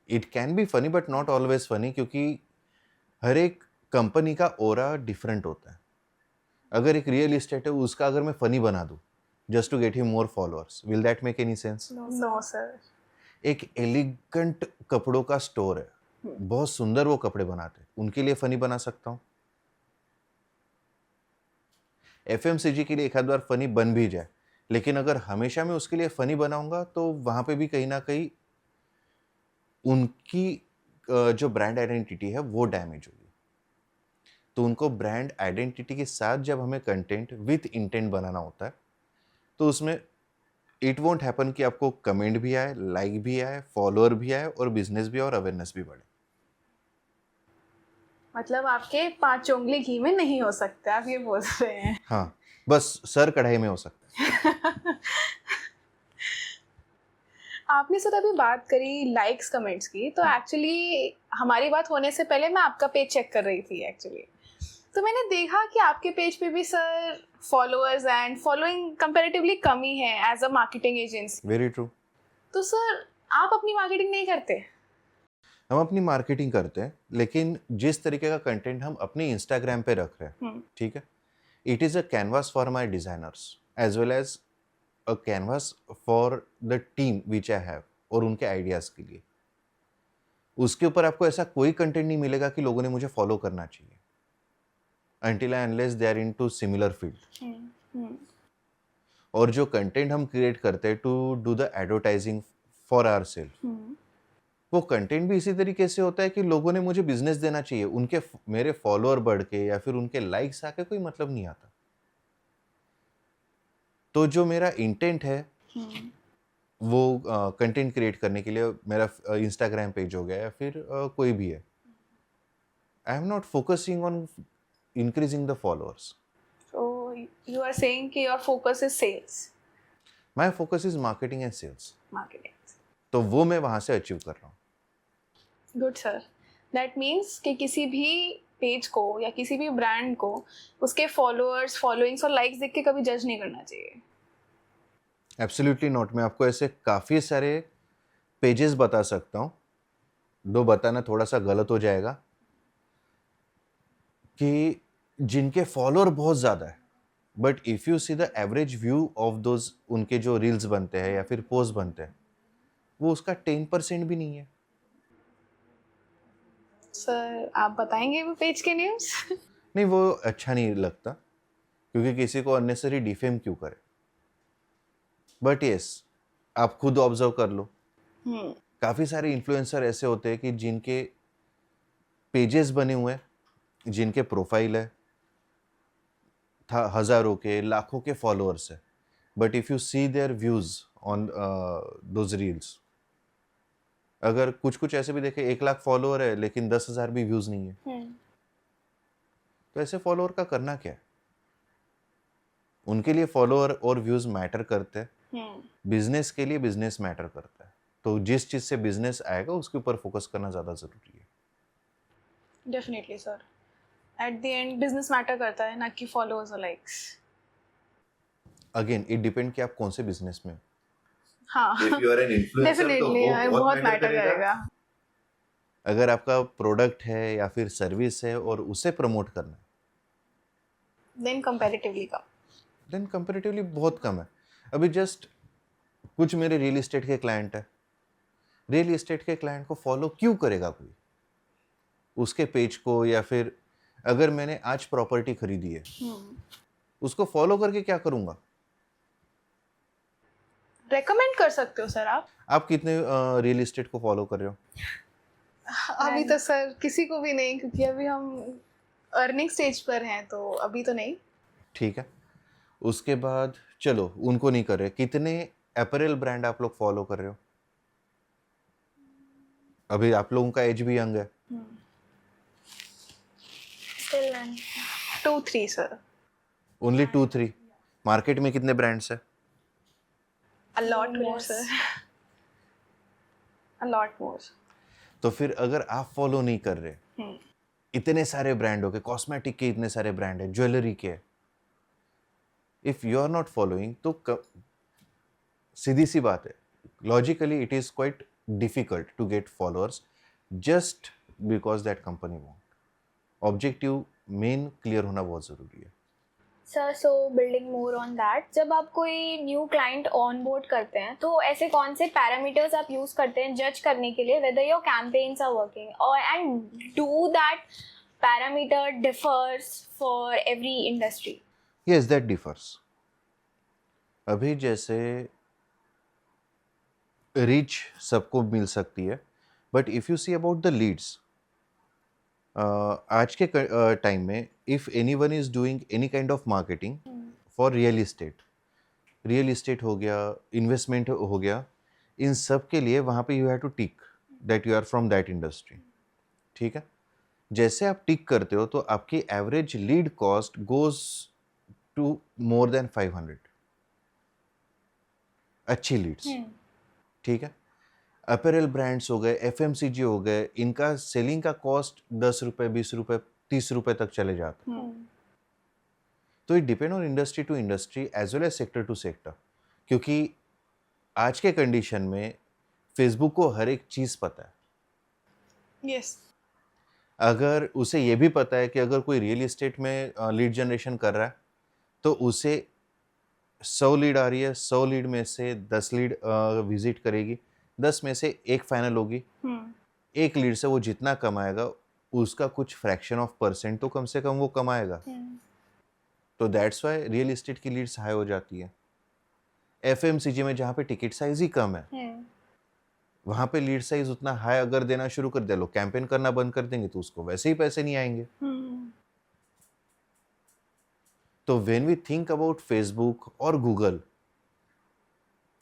Speaker 1: It can be funny but not always funny, क्योंकि हर एक कंपनी का ओरा डिफरेंट होता है। अगर एक रियल एस्टेट है, उसका अगर मैं फनी बना दूं just to get him more followers, will that make any sense?
Speaker 2: No sir.
Speaker 1: एक एलिगेंट कपड़ों का स्टोर है, बहुत सुंदर वो कपड़े बनाते हैं, उनके लिए फनी बना सकता हूँ। FMCG के लिए एक आध बार फनी बन भी जाए, लेकिन अगर हमेशा मैं उसके लिए फनी बनाऊंगा तो वहां पे भी कहीं ना कहीं उनकी जो ब्रांड आइडेंटिटी है वो डैमेज होगी। तो उनको ब्रांड आइडेंटिटी के साथ जब हमें कंटेंट विथ इंटेंट बनाना होता है, तो उसमें इट वोंट हैपन कि आपको कमेंट भी आए, लाइक भी आए, फॉलोअर भी आए और बिजनेस भी और अवेयरनेस भी बढ़े।
Speaker 2: मतलब आपके 5 उंगली घी में नहीं हो सकते, आप ये बोल रहे हैं?
Speaker 1: हाँ, बस सर कढ़ाई में हो सकता है।
Speaker 2: आपने सर अभी बात करी लाइक्स कमेंट्स की, तो एक्चुअली हमारी बात होने से पहले मैं आपका पेज चेक कर रही थी एक्चुअली। तो मैंने देखा कि आपके पेज पे भी sir followers and following comparatively कम ही है as a marketing agency.
Speaker 1: Very true.
Speaker 2: तो सर आप अपनी मार्केटिंग नहीं करते?
Speaker 1: हम अपनी मार्केटिंग करते हैं, लेकिन जिस तरीके का कंटेंट हम अपने इंस्टाग्राम पे रख रहे हैं, ठीक है, it is a canvas for my designers as well as a canvas for the team which I have, और उनके आइडियाज़ के लिए। उसके ऊपर आपको ऐसा कोई कंटेंट नहीं मिलेगा कि लोगों ने मुझे फॉलो करना चाहिए, until and unless they are into similar field। और जो कंटेंट हम क्रिएट करते हैं to do the advertising for our self, वो कंटेंट भी इसी तरीके से होता है कि लोगों ने मुझे बिजनेस देना चाहिए, उनके मेरे फॉलोअर बढ़ के या फिर उनके लाइक्स आके कोई मतलब नहीं आता। तो जो मेरा इंटेंट है वो कंटेंट क्रिएट करने के लिए, मेरा इंस्टाग्राम पेज हो गया या फिर कोई भी है, I am not focusing on increasing the followers.
Speaker 2: So you are saying कि your focus is sales.
Speaker 1: My focus is marketing and sales.
Speaker 2: Marketing.
Speaker 1: तो वो मैं वहाँ से अचीव कर रहा हूँ।
Speaker 2: Good sir. That means कि किसी भी पेज को या किसी भी ब्रांड को उसके फॉलोअर्स, फॉलोइंग्स और लाइक्स देख के कभी जज नहीं करना चाहिए।
Speaker 1: Absolutely not. मैं आपको ऐसे काफ़ी सारे पेजेस बता सकता हूँ, दो बताना थोड़ा सा गलत हो जाएगा, कि जिनके फॉलोअर बहुत ज़्यादा है, but if you see the average view of those, उनके जो रील्स बनते हैं या फिर पोस्ट बनते हैं, वो उसका 10% भी नहीं है।
Speaker 2: सर आप बताएंगे वो पेज के नेम्स?
Speaker 1: नहीं, वो अच्छा नहीं लगता, क्योंकि किसी को अननेसरी डिफेम क्यों करे। बट यस, आप खुद ऑब्जर्व कर लो, काफ़ी सारे इन्फ्लुएंसर ऐसे होते हैं कि जिनके पेजेस बने हुए हैं, जिनके प्रोफाइल है, था हज़ारों के, लाखों के फॉलोअर्स है, but if you see their views on those reels, अगर कुछ कुछ ऐसे भी देखे 1 लाख फॉलोअर है लेकिन 10,000 भी व्यूज़ नहीं है, तो ऐसे फॉलोअर का करना क्या है? उनके लिए फॉलोअर और व्यूज़ मैटर करते हैं, बिजनेस के लिए बिजनेस मैटर करता है। तो जिस चीज़ से बिजनेस आएगा उसके ऊपर फोकस करना ज़्यादा ज़रूरी है।
Speaker 2: Definitely sir, at the end business matter करता है, ना कि फॉलोअर्स और लाइक्स।
Speaker 1: अगेन इट डिपेंड कि आप कौन से बिजनेस में हो।
Speaker 2: हाँ,
Speaker 1: If you are an influencer,
Speaker 2: definitely
Speaker 1: तो वो
Speaker 2: बहुत
Speaker 1: matter
Speaker 2: मैटर
Speaker 1: करेगा।
Speaker 2: करेगा।
Speaker 1: अगर आपका प्रोडक्ट है या फिर सर्विस है और उसे प्रमोट करना है,
Speaker 2: देन कंपैरेटिवली कम।
Speaker 1: देन कंपैरेटिवली बहुत कम है। अभी जस्ट कुछ मेरे रियल एस्टेट के क्लाइंट है, रियल एस्टेट के क्लाइंट को फॉलो क्यों करेगा कोई उसके पेज को? या फिर अगर मैंने आज प्रॉपर्टी खरीदी है, उसको फॉलो करके क्या करूंगा?
Speaker 2: रेकमेंड कर सकते हो सर आप।
Speaker 1: आप कितने रियल एस्टेट को फॉलो कर रहे हो?
Speaker 2: अभी तो सर किसी को भी नहीं, क्योंकि अभी हम अर्निंग स्टेज पर हैं, तो अभी तो नहीं।
Speaker 1: ठीक है, उसके बाद चलो उनको नहीं कर रहे, कितने अपैरल ब्रांड आप लोग फॉलो कर रहे हो? अभी आप लोगों का एज भी यंग है।
Speaker 3: Still none.
Speaker 2: 2-3 sir.
Speaker 1: Only 2-3? Market में कितने ब्रांड्स है?
Speaker 2: A lot more
Speaker 3: Less.
Speaker 2: Sir, a lot more.
Speaker 1: तो फिर अगर आप फॉलो नहीं कर रहे, इतने सारे ब्रांड हो गए, कॉस्मेटिक के इतने सारे ब्रांड है, ज्वेलरी के, if you are not following, तो सीधी सी बात है, logically it is quite difficult to get followers just because that company want. Objective main clear होना बहुत जरूरी है।
Speaker 3: Sir, so building more on that, जब आप कोई न्यू क्लाइंट ऑन बोर्ड करते हैं तो ऐसे कौन से पैरामीटर्स आप यूज करते हैं जज करने के लिए whether your campaigns are working, और and do that parameter differs for every industry?
Speaker 1: Yes, that differs. अभी जैसे रीच सबको मिल सकती है, but if you see about the leads, आज के टाइम में if anyone is doing any kind of marketing for real estate हो गया, इन्वेस्टमेंट हो गया, इन सब के लिए वहाँ पे you have to tick that you are from that industry. ठीक है, जैसे आप टिक करते हो तो आपकी average lead cost goes to more than 500, अच्छी लीड्स। ठीक है, अपैरल ब्रांड्स हो गए, एफएमसीजी हो गए, इनका सेलिंग का कॉस्ट 10 रुपए, 20 रुपए, 30 रुपए तक चले जाते हैं। तो it depend on industry to industry as well as sector to sector, क्योंकि आज के कंडीशन में फेसबुक को हर एक चीज पता है।
Speaker 2: यस।
Speaker 1: अगर उसे ये भी पता है कि अगर कोई रियल एस्टेट में लीड जनरेशन कर रहा है तो उसे 100 लीड आ रही है, 100 लीड में से 10 लीड विजिट करेगी, 10 में से 1 फाइनल होगी। 1 लीड से वो जितना कमाएगा उसका कुछ फ्रैक्शन ऑफ परसेंट तो कम से कम वो कमाएगा। तो दैट्स वाई रियल एस्टेट की लीड्स हाई हो जाती है। एफएमसीजी में जहाँ पे टिकट साइज ही कम है, वहाँ पे लीड साइज उतना हाई अगर देना शुरू कर दे, लोग कैंपेन करना बंद कर देंगे तो उसको वैसे ही पैसे नहीं आएंगे। तो when we think about Facebook और Google,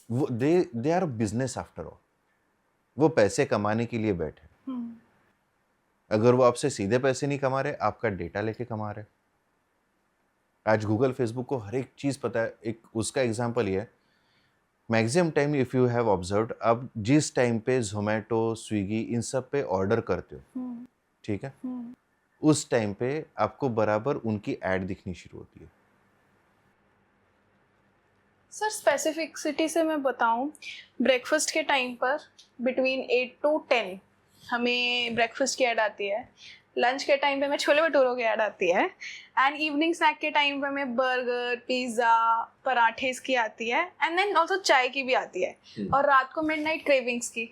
Speaker 1: they are business after all, वो पैसे कमाने के लिए बैठे। अगर वो आपसे सीधे पैसे नहीं कमा रहे, आपका डेटा लेके कमा रहे। आज गूगल फेसबुक को हर एक चीज पता है। एक उसका एग्जांपल ये है, maximum time if you have observed, आप जिस टाइम पे जोमेटो, स्विगी इन सब पे ऑर्डर करते हो, ठीक है, उस टाइम पे आपको बराबर उनकी एड दिखनी शुरू होती है।
Speaker 2: सर स्पेसिफिसिटी से मैं बताऊं, ब्रेकफास्ट के टाइम पर बिटवीन 8 to 10 हमें ब्रेकफास्ट की ऐड आती है, लंच के टाइम पे हमें छोले भटूरों की ऐड आती है, एंड इवनिंग स्नैक के टाइम पे हमें बर्गर, पिज़्ज़ा, पराठे की आती है, एंड देन ऑल्सो चाय की भी आती है, और रात को मिडनाइट क्रेविंग्स की।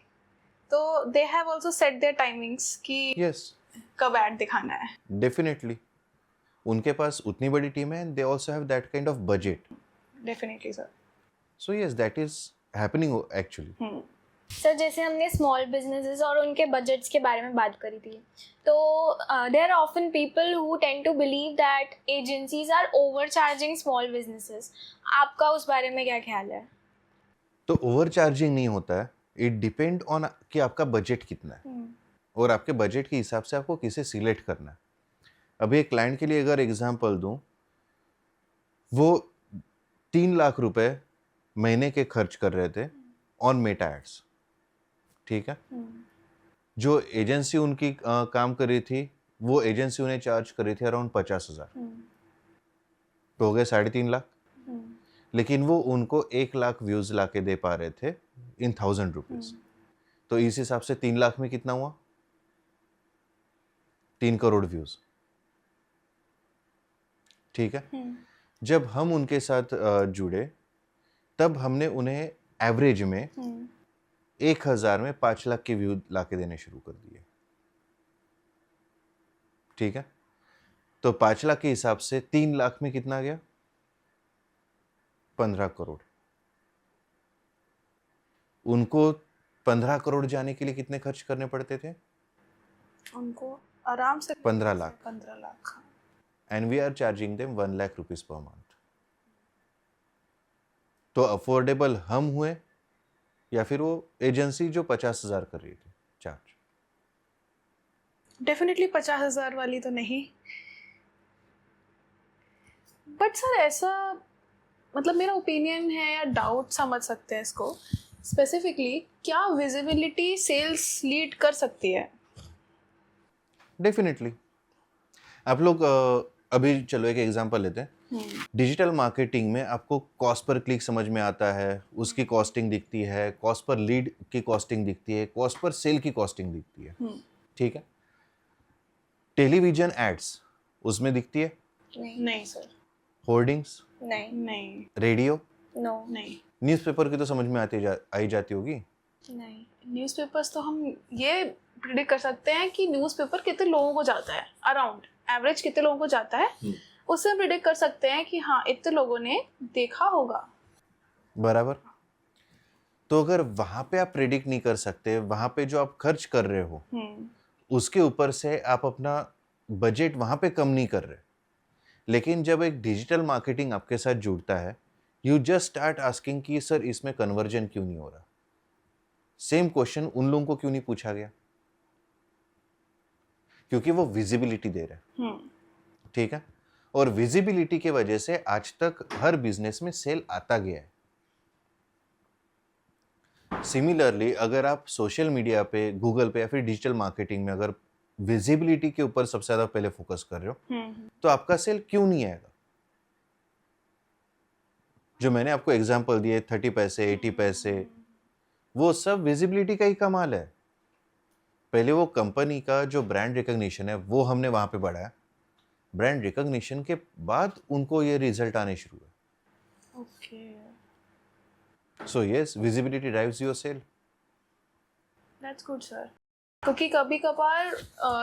Speaker 2: तो they have also set their timings कि
Speaker 1: यस,
Speaker 2: कब ऐड दिखाना है।
Speaker 1: डेफिनेटली उनके पास उतनी बड़ी टीम है, they also have that kind of budget.
Speaker 2: Definitely sir.
Speaker 1: So yes, that is happening actually.
Speaker 3: Sir जैसे हमने स्मॉल बिजनेसेस और उनके बजट्स के बारे में बात करी थी, तो there are often people who tend to believe that agencies are overcharging small businesses. आपका उस बारे में क्या ख्याल है?
Speaker 1: तो ओवरचार्जिंग नहीं होता है, इट डिपेंड ऑन कि आपका बजट कितना है और आपके बजट के हिसाब से आपको किसे सिलेक्ट करना है। अभी एक क्लाइंट के लिए अगर एग्जांपल दूं, वो 3 लाख रुपए महीने के खर्च कर रहे थे ऑन मेटा एड्स, ठीक है। जो एजेंसी उनकी काम कर रही थी, वो एजेंसी उन्हें चार्ज कर रही थी अराउंड 50,000, तो हो गए 3.5 लाख। लेकिन वो उनको 1 लाख व्यूज ला के दे पा रहे थे इन 1000 रुपीज। तो इस हिसाब से 3 लाख में कितना हुआ? 3 करोड़ व्यूज, ठीक है। जब हम उनके साथ जुड़े, तब हमने उन्हें एवरेज में 1000 में 5 लाख के व्यू ला के देने शुरू कर दिए, ठीक है। तो 5 लाख के हिसाब से 3 लाख में कितना गया? 15 करोड़। उनको 15 करोड़ जाने के लिए कितने खर्च करने पड़ते थे?
Speaker 2: उनको आराम से
Speaker 1: 15 lakh.
Speaker 2: 15 lakh.
Speaker 1: And we are charging them 1 lakh rupees per month. तो अफोर्डेबल हम हुए या फिर वो एजेंसी जो 50,000 कर रही थी चार्ज?
Speaker 2: डेफिनेटली 50,000 वाली तो नहीं। बट सर ऐसा, मतलब मेरा ओपिनियन है या डाउट समझ सकते हैं इसको, स्पेसिफिकली क्या विजिबिलिटी सेल्स लीड कर सकती है?
Speaker 1: डेफिनेटली। आप लोग अभी चलो एक एग्जांपल लेते हैं। डिजिटल मार्केटिंग में आपको कॉस्ट पर क्लिक समझ में आता है, उसकी कॉस्टिंग दिखती है, कॉस्ट पर लीड की कॉस्टिंग दिखती है, कॉस्ट पर सेल की कॉस्टिंग दिखती है, ठीक है। टेलीविजन एड्स उसमें दिखती है?
Speaker 2: नहीं सर।
Speaker 1: होर्डिंग्स?
Speaker 2: नहीं।
Speaker 1: रेडियो?
Speaker 3: नो।
Speaker 2: नहीं।
Speaker 1: न्यूज़पेपर की तो समझ में आई जाती होगी?
Speaker 3: नहीं।
Speaker 2: न्यूज़पेपर्स तो हम ये प्रिडिक्ट कर सकते हैं कि न्यूज़पेपर कितने लोगों को जाता है, अराउंड एवरेज कितने लोगों को जाता है, उससे हम प्रिडिक्ट कर सकते हैं कि हाँ इतने लोगों ने देखा होगा।
Speaker 1: बराबर। तो अगर वहां पे आप प्रिडिक्ट नहीं कर सकते, वहां पे जो आप खर्च कर रहे हो उसके ऊपर से आप अपना बजट वहां पे कम नहीं कर रहे। लेकिन जब एक डिजिटल मार्केटिंग आपके साथ जुड़ता है, यू जस्ट स्टार्ट आस्किंग कि सर इसमें कन्वर्जन क्यों नहीं हो रहा। सेम क्वेश्चन उन लोगों को क्यों नहीं पूछा गया? क्योंकि वो विजिबिलिटी दे रहे हैं, ठीक है। और विजिबिलिटी के वजह से आज तक हर बिजनेस में सेल आता गया है। सिमिलरली अगर आप सोशल मीडिया पे, गूगल पे या फिर डिजिटल मार्केटिंग में अगर विजिबिलिटी के ऊपर सबसे ज्यादा पहले फोकस कर रहे हो, तो आपका सेल क्यों नहीं आएगा? जो मैंने आपको एग्जांपल दिए 30 पैसे 80 पैसे, वो सब विजिबिलिटी का ही कमाल है। पहले वो कंपनी का जो ब्रांड रिकॉग्निशन है वो हमने वहां पे बढ़ाया, ब्रांड रिकॉग्निशन के बाद उनको ये रिजल्ट आने शुरू हुए।
Speaker 2: Okay.
Speaker 1: So yes, visibility drives your sale.
Speaker 2: That's good sir. क्योंकि कभी कभार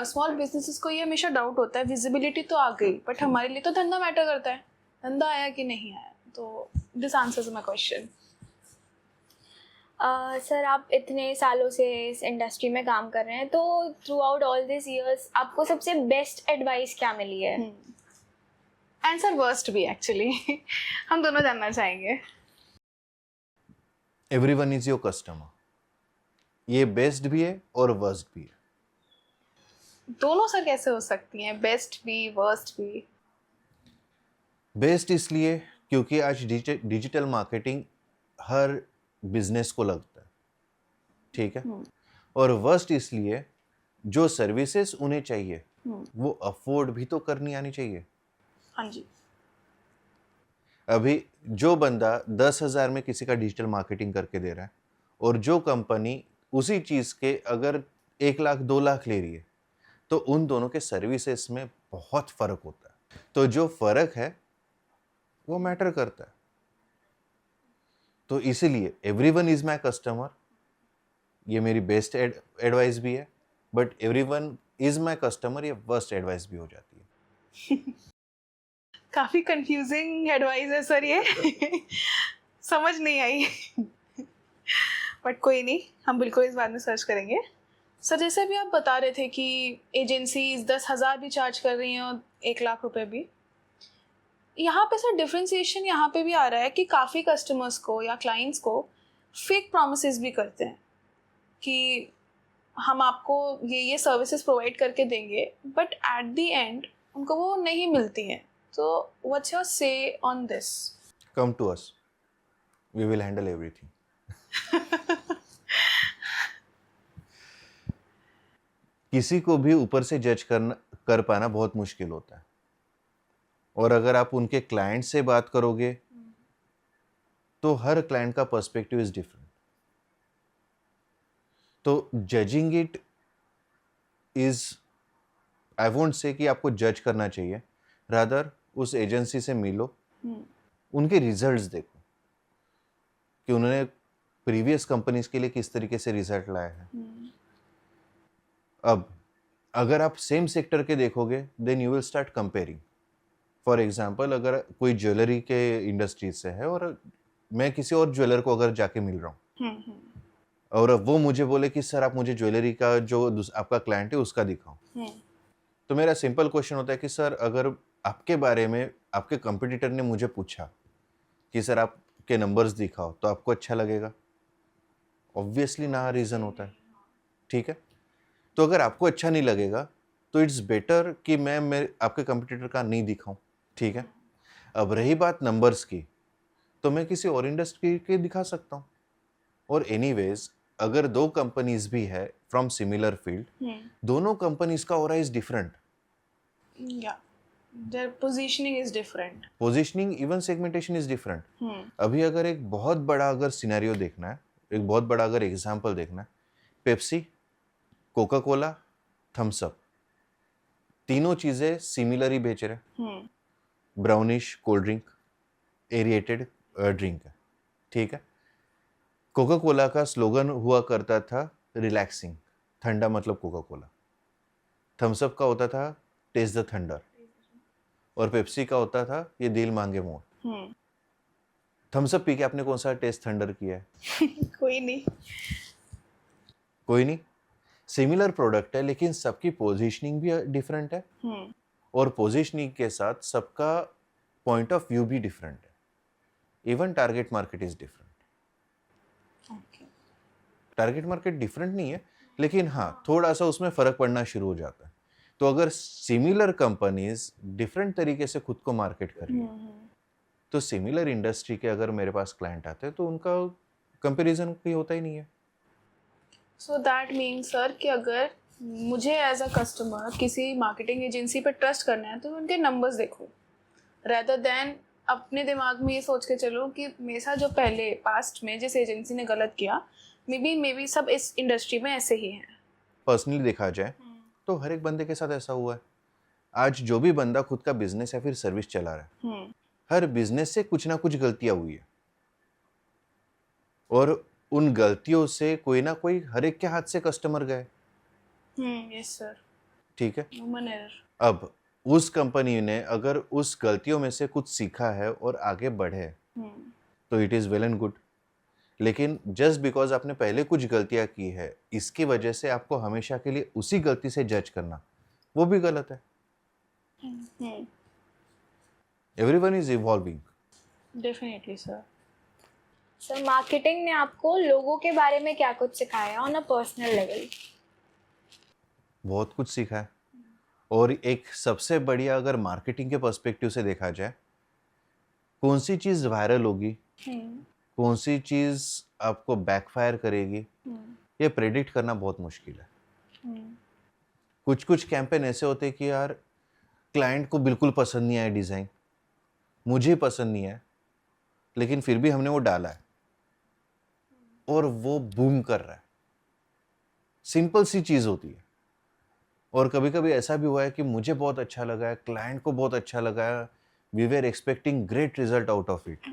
Speaker 2: स्मॉल बिजनेसेस को ये हमेशा डाउट होता है, विजिबिलिटी तो आ गई बट हमारे लिए तो धंधा मैटर करता है, धंधा आया कि नहीं आया। तो this answers my question.
Speaker 3: Sir आप इतने सालों से इस इंडस्ट्री में काम कर रहे हैं, तो through out all this years आपको सबसे बेस्ट एडवाइस क्या मिली है?
Speaker 2: आंसर वर्स्ट भी एक्चुअली हम दोनों जानना चाहेंगे।
Speaker 1: Everyone is your customer. ये बेस्ट भी है और वर्स्ट भी है।
Speaker 2: दोनों सर कैसे हो सकती हैं, बेस्ट भी वर्स्ट भी?
Speaker 1: बेस्ट इसलिए क्योंकि आज डिजिटल मार्केटिंग हर बिजनेस को लगता है, ठीक है। और वर्स्ट इसलिए जो सर्विसेज उन्हें चाहिए वो अफोर्ड भी तो करनी आनी चाहिए।
Speaker 2: हाँ जी।
Speaker 1: अभी जो बंदा 10,000 में किसी का डिजिटल मार्केटिंग करके दे रहा है और जो कंपनी उसी चीज के अगर 1 लाख 2 लाख ले रही है, तो उन दोनों के सर्विसेज में बहुत फर्क होता है। तो जो फर्क है वो मैटर करता है। तो इसीलिए एवरीवन इज माय कस्टमर, ये मेरी बेस्ट एडवाइस भी है, but everyone is my customer ये वर्स्ट एडवाइस भी हो जाती है।
Speaker 2: काफी कंफ्यूजिंग एडवाइस है सर ये। समझ नहीं आई। बट कोई नहीं, हम बिल्कुल इस बारे में सर्च करेंगे। सर जैसे अभी आप बता रहे थे कि एजेंसीज 10,000 भी चार्ज कर रही हैं और 1 लाख रुपए भी, यहाँ पे सर डिफ्रेंसिएशन यहाँ पे भी आ रहा है कि काफ़ी कस्टमर्स को या क्लाइंट्स को फेक प्रॉमिसेस भी करते हैं कि हम आपको ये सर्विसेज प्रोवाइड करके देंगे, बट एट द एंड उनको वो नहीं मिलती हैं। तो what's your say on this?
Speaker 1: Come to us, we will handle everything. किसी को भी ऊपर से जज कर पाना बहुत मुश्किल होता है, और अगर आप उनके क्लाइंट से बात करोगे तो हर क्लाइंट का पर्सपेक्टिव इज डिफरेंट। तो judging it is, I won't से कि आपको जज करना चाहिए, रादर उस एजेंसी से मिलो, उनके रिजल्ट्स देखो कि उन्होंने प्रीवियस कंपनीज के लिए किस तरीके से रिजल्ट लाए हैं। अब अगर आप सेम सेक्टर के देखोगे then you will start comparing. For example, अगर कोई ज्वेलरी के इंडस्ट्री से है और मैं किसी और ज्वेलर को अगर जाके मिल रहा हूँ और वो मुझे बोले कि सर आप मुझे ज्वेलरी का जो आपका क्लाइंट है उसका दिखाओ, तो मेरा सिंपल क्वेश्चन होता है कि सर अगर आपके बारे में आपके कंपटीटर ने मुझे पूछा कि सर आपके नंबर्स दिखाओ तो आपको अच्छा लगेगा? ऑब्वियसली ना रीज़न होता है, ठीक है। तो अगर आपको अच्छा नहीं लगेगा तो इट्स बेटर कि मैं आपके कंपटीटर का नहीं दिखाऊं, ठीक है। अब रही बात नंबर्स की, तो मैं किसी और इंडस्ट्री के दिखा सकता हूं। और एनीवेज अगर दो कंपनीज भी है फ्रॉम सिमिलर फील्ड, दोनों कंपनीज का ऑरा इज डिफरेंट,
Speaker 2: या their positioning is different,
Speaker 1: positioning even segmentation is different. अभी अगर एक बहुत बड़ा अगर सिनेरियो देखना है, एक बहुत बड़ा अगर एग्जांपल देखना है, Pepsi, Coca Cola, Thums Up, तीनों चीजें सिमिलर ही बेच रहे, brownish cold drink, aerated drink है, ठीक है। कोका कोला का स्लोगन हुआ करता था रिलैक्सिंग, ठंडा मतलब कोका कोला। थम्स अप का होता था टेस्ट द थंडर, और पेप्सी का होता था ये दिल मांगे मोर। थम्स अप पी के आपने कौन सा टेस्ट थंडर किया है?
Speaker 2: कोई नहीं।
Speaker 1: कोई नहीं। सिमिलर प्रोडक्ट है लेकिन सबकी पोजीशनिंग भी डिफरेंट है, और पोजीशनिंग के साथ सबका पॉइंट ऑफ व्यू भी डिफरेंट है। Even target market is different. Target market different नहीं है, लेकिन हाँ थोड़ा सा उसमें फर्क पड़ना शुरू हो जाता है। तो अगर सिमिलर कंपनीज डिफरेंट तरीके से खुद को मार्केट कर रही है, तो सिमिलर इंडस्ट्री के अगर मेरे पास क्लाइंट आते हैं तो उनका कंपैरिजन कोई होता ही नहीं है।
Speaker 2: सो दैट मीन्स सर कि अगर मुझे एज अ कस्टमर किसी मार्केटिंग एजेंसी पर ट्रस्ट करना है तो मैं उनके नंबर्स देखूँ, रेदर देन अपने दिमाग में ये सोच के चलो कि मेरे साथ जो पहले पास्ट में जिस एजेंसी ने गलत किया, मे बी सब इस इंडस्ट्री में ऐसे ही हैं।
Speaker 1: पर्सनली देखा जाए तो हर एक बंदे के साथ ऐसा हुआ है। आज जो भी बंदा खुद का बिजनेस या फिर सर्विस चला रहा है, हर बिजनेस से कुछ ना कुछ गलतियां हुई है, और उन गलतियों से कोई ना कोई हर एक के हाथ से कस्टमर गए।
Speaker 2: यस सर,
Speaker 1: ठीक है।
Speaker 2: Human error.
Speaker 1: अब उस कंपनी ने अगर उस गलतियों में से कुछ सीखा है और आगे बढ़े तो it is well and good, लेकिन जस्ट बिकॉज आपने पहले कुछ गलतियां की है इसकी वजह से आपको हमेशा के लिए उसी गलती से जज करना, वो भी गलत है। Everyone is evolving.
Speaker 2: Definitely sir.
Speaker 3: Sir marketing ने आपको लोगों के बारे में क्या कुछ सिखाया ऑन अ पर्सनल लेवल?
Speaker 1: बहुत कुछ सीखा है, और एक सबसे बढ़िया अगर मार्केटिंग के पर्सपेक्टिव से देखा जाए, कौन सी चीज वायरल होगी, कौन सी चीज आपको बैकफायर करेगी, ये प्रेडिक्ट करना बहुत मुश्किल है। कुछ कुछ कैंपेन ऐसे होते हैं कि यार क्लाइंट को बिल्कुल पसंद नहीं आया डिज़ाइन, मुझे पसंद नहीं आया, लेकिन फिर भी हमने वो डाला है और वो बूम कर रहा है। सिंपल सी चीज़ होती है। और कभी कभी ऐसा भी हुआ है कि मुझे बहुत अच्छा लगा है, क्लाइंट को बहुत अच्छा लगा है, we were expecting great result out of it,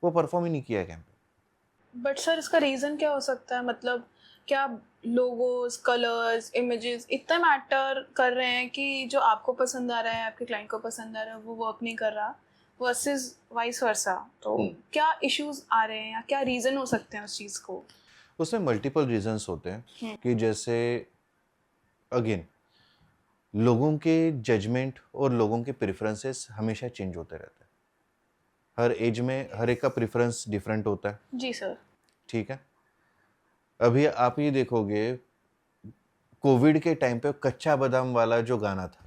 Speaker 1: वो परफॉर्म ही नहीं किया कैंपेन।
Speaker 2: बट सर इसका रीज़न क्या हो सकता है? मतलब क्या लोगोस, कलर्स, इमेजेस इतना मैटर कर रहे हैं कि जो आपको पसंद आ रहा है, आपके क्लाइंट को पसंद आ रहा है, वो वर्क नहीं कर रहा, वर्सेस वाइस वर्सा? तो क्या इश्यूज आ रहे हैं या क्या रीज़न हो सकते हैं उस चीज़ को?
Speaker 1: उसमें मल्टीपल रीजंस होते हैं कि जैसे अगेन लोगों के जजमेंट और लोगों के प्रेफरेंसेस हमेशा चेंज होते रहते हैं। हर एज में हर एक का प्रेफरेंस डिफरेंट होता है।
Speaker 2: जी सर।
Speaker 1: ठीक है, अभी आप ये देखोगे कोविड के टाइम पे कच्चा बादाम वाला जो गाना था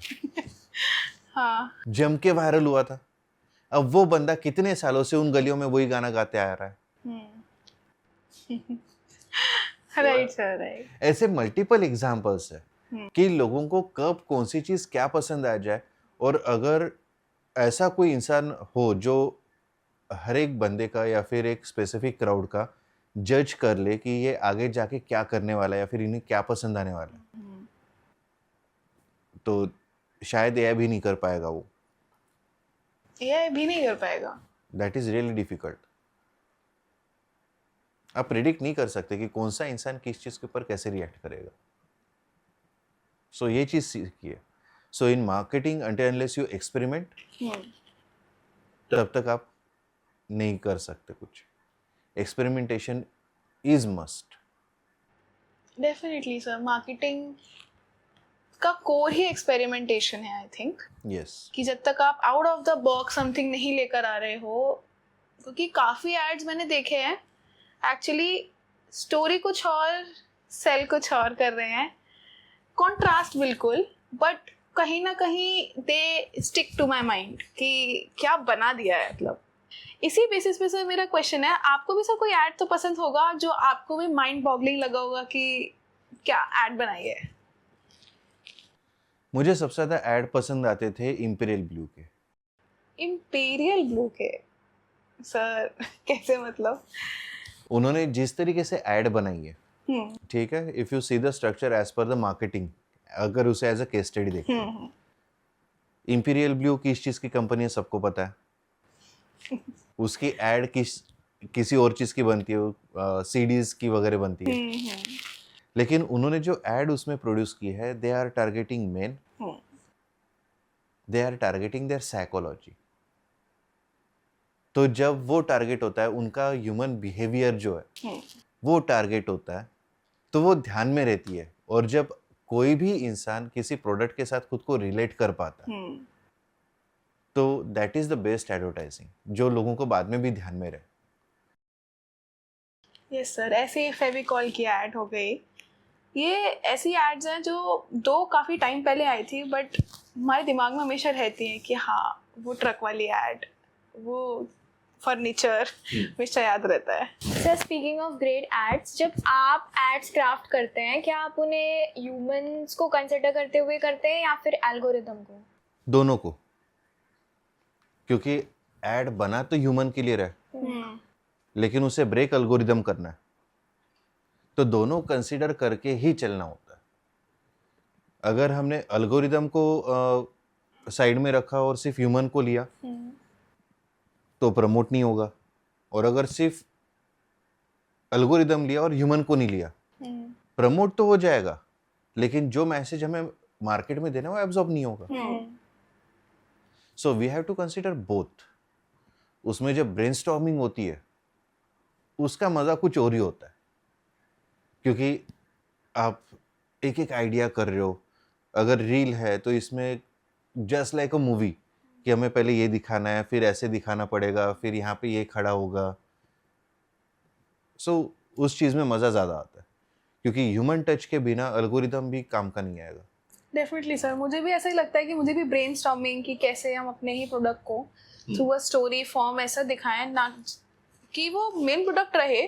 Speaker 2: हाँ।
Speaker 1: जम के वायरल हुआ था। अब वो बंदा कितने सालों से उन गलियों में वही गाना गाते आ रहा है।
Speaker 2: Right sir, right.
Speaker 1: ऐसे मल्टीपल एग्जांपल्स है कि लोगों को कब कौन सी चीज क्या पसंद आ जाए। और अगर ऐसा कोई इंसान हो जो हर एक बंदे का या फिर एक स्पेसिफिक क्राउड का जज कर ले कि ये आगे जाके क्या करने वाला है या फिर इन्हें क्या पसंद आने वाला है, तो शायद ये भी नहीं कर पाएगा वो।
Speaker 2: ये भी नहीं कर पाएगा।
Speaker 1: That is really difficult. आप प्रिडिक्ट नहीं कर सकते कि कौन सा इंसान किस चीज के ऊपर कैसे रिएक्ट करेगा। सो ये चीज सीखिए। So in marketing until unless you experiment, तब तक आप नहीं कर सकते कुछ। Experimentation is must.
Speaker 2: Definitely sir, marketing का कोर ही एक्सपेरिमेंटेशन है आई थिंक।
Speaker 1: यस,
Speaker 2: कि जब तक आप out of the box something नहीं लेकर आ रहे हो, क्योंकि काफ़ी एड्स मैंने देखे हैं एक्चुअली स्टोरी कुछ और सेल कुछ और कर रहे हैं, कॉन्ट्रास्ट बिल्कुल, बट कहीं ना कहीं they stick to my mind कि क्या बना दिया है। मतलब इसी बेसिस पे सर मेरा क्वेश्चन है, आपको भी सर कोई ऐड तो पसंद होगा जो आपको भी माइंड बॉगलिंग लगा होगा कि क्या ऐड बनाई है?
Speaker 1: मुझे सबसे ज्यादा ऐड पसंद आते थे इंपीरियल ब्लू के।
Speaker 2: इंपीरियल ब्लू के? सर कैसे मतलब?
Speaker 1: उन्होंने जिस तरीके से ऐड बनाई है, ठीक है, if you see the structure as per the marketing, अगर उसे एज अ केस स्टडी देखते हैं, इंपीरियल ब्लू किस चीज की कंपनी है सबको पता है। उसकी ऐड किसी और चीज की बनती है, सीडीज की वगैरह बनती है, लेकिन उन्होंने जो ऐड उसमें प्रोड्यूस की है, they are targeting men, they are targeting their psychology. तो जब वो टारगेट होता है, उनका ह्यूमन बिहेवियर जो है वो टारगेट होता है, तो वो ध्यान में रहती है। और जब कोई भी इंसान किसी प्रोडक्ट के साथ खुद को रिलेट कर पाता है, तो that is the best advertising, जो लोगों को बाद में भी ध्यान में रहे।
Speaker 2: यस सर, ऐसे ही फेविकॉल की ऐड हो गई। ये ऐसी एड्स हैं जो दो काफ़ी टाइम पहले आई थी, बट हमारे दिमाग में हमेशा रहती हैं कि हाँ वो ट्रक वाली ऐड, वो फर्नीचर हमेशा याद रहता है।
Speaker 3: Sir speaking of great ads, जब आप एड्स क्राफ्ट करते हैं, क्या आप उन्हें ह्यूमंस को कंसिडर करते हुए करते हैं या फिर एल्गोरिदम को?
Speaker 1: दोनों को, क्योंकि ऐड बना तो ह्यूमन के लिए रहे, लेकिन उसे ब्रेक एल्गोरिदम करना है, तो दोनों कंसीडर करके ही चलना होता है। अगर हमने एल्गोरिदम को साइड में रखा और सिर्फ ह्यूमन को लिया तो प्रमोट नहीं होगा, और अगर सिर्फ एल्गोरिदम लिया और ह्यूमन को नहीं लिया, प्रमोट तो हो जाएगा, लेकिन जो मैसेज हमें मार्केट में देना है वो एब्जॉर्ब नहीं होगा। So we have to consider both. उसमें जब ब्रेनस्टॉर्मिंग होती है उसका मजा कुछ और ही होता है, क्योंकि आप एक एक आइडिया कर रहे हो। अगर रील है तो इसमें जस्ट लाइक अ मूवी, कि हमें पहले ये दिखाना है, फिर ऐसे दिखाना पड़ेगा, फिर यहाँ पे ये खड़ा होगा। सो उस चीज़ में मज़ा ज़्यादा आता है, क्योंकि ह्यूमन टच के बिना एल्गोरिदम भी काम का नहीं आएगा।
Speaker 2: डेफिनेटली सर, मुझे भी ऐसा ही लगता है कि मुझे भी ब्रेनस्टॉर्मिंग की कैसे हम अपने ही प्रोडक्ट को थ्रू अ स्टोरी फॉर्म ऐसा दिखाएं, ना कि वो मेन प्रोडक्ट रहे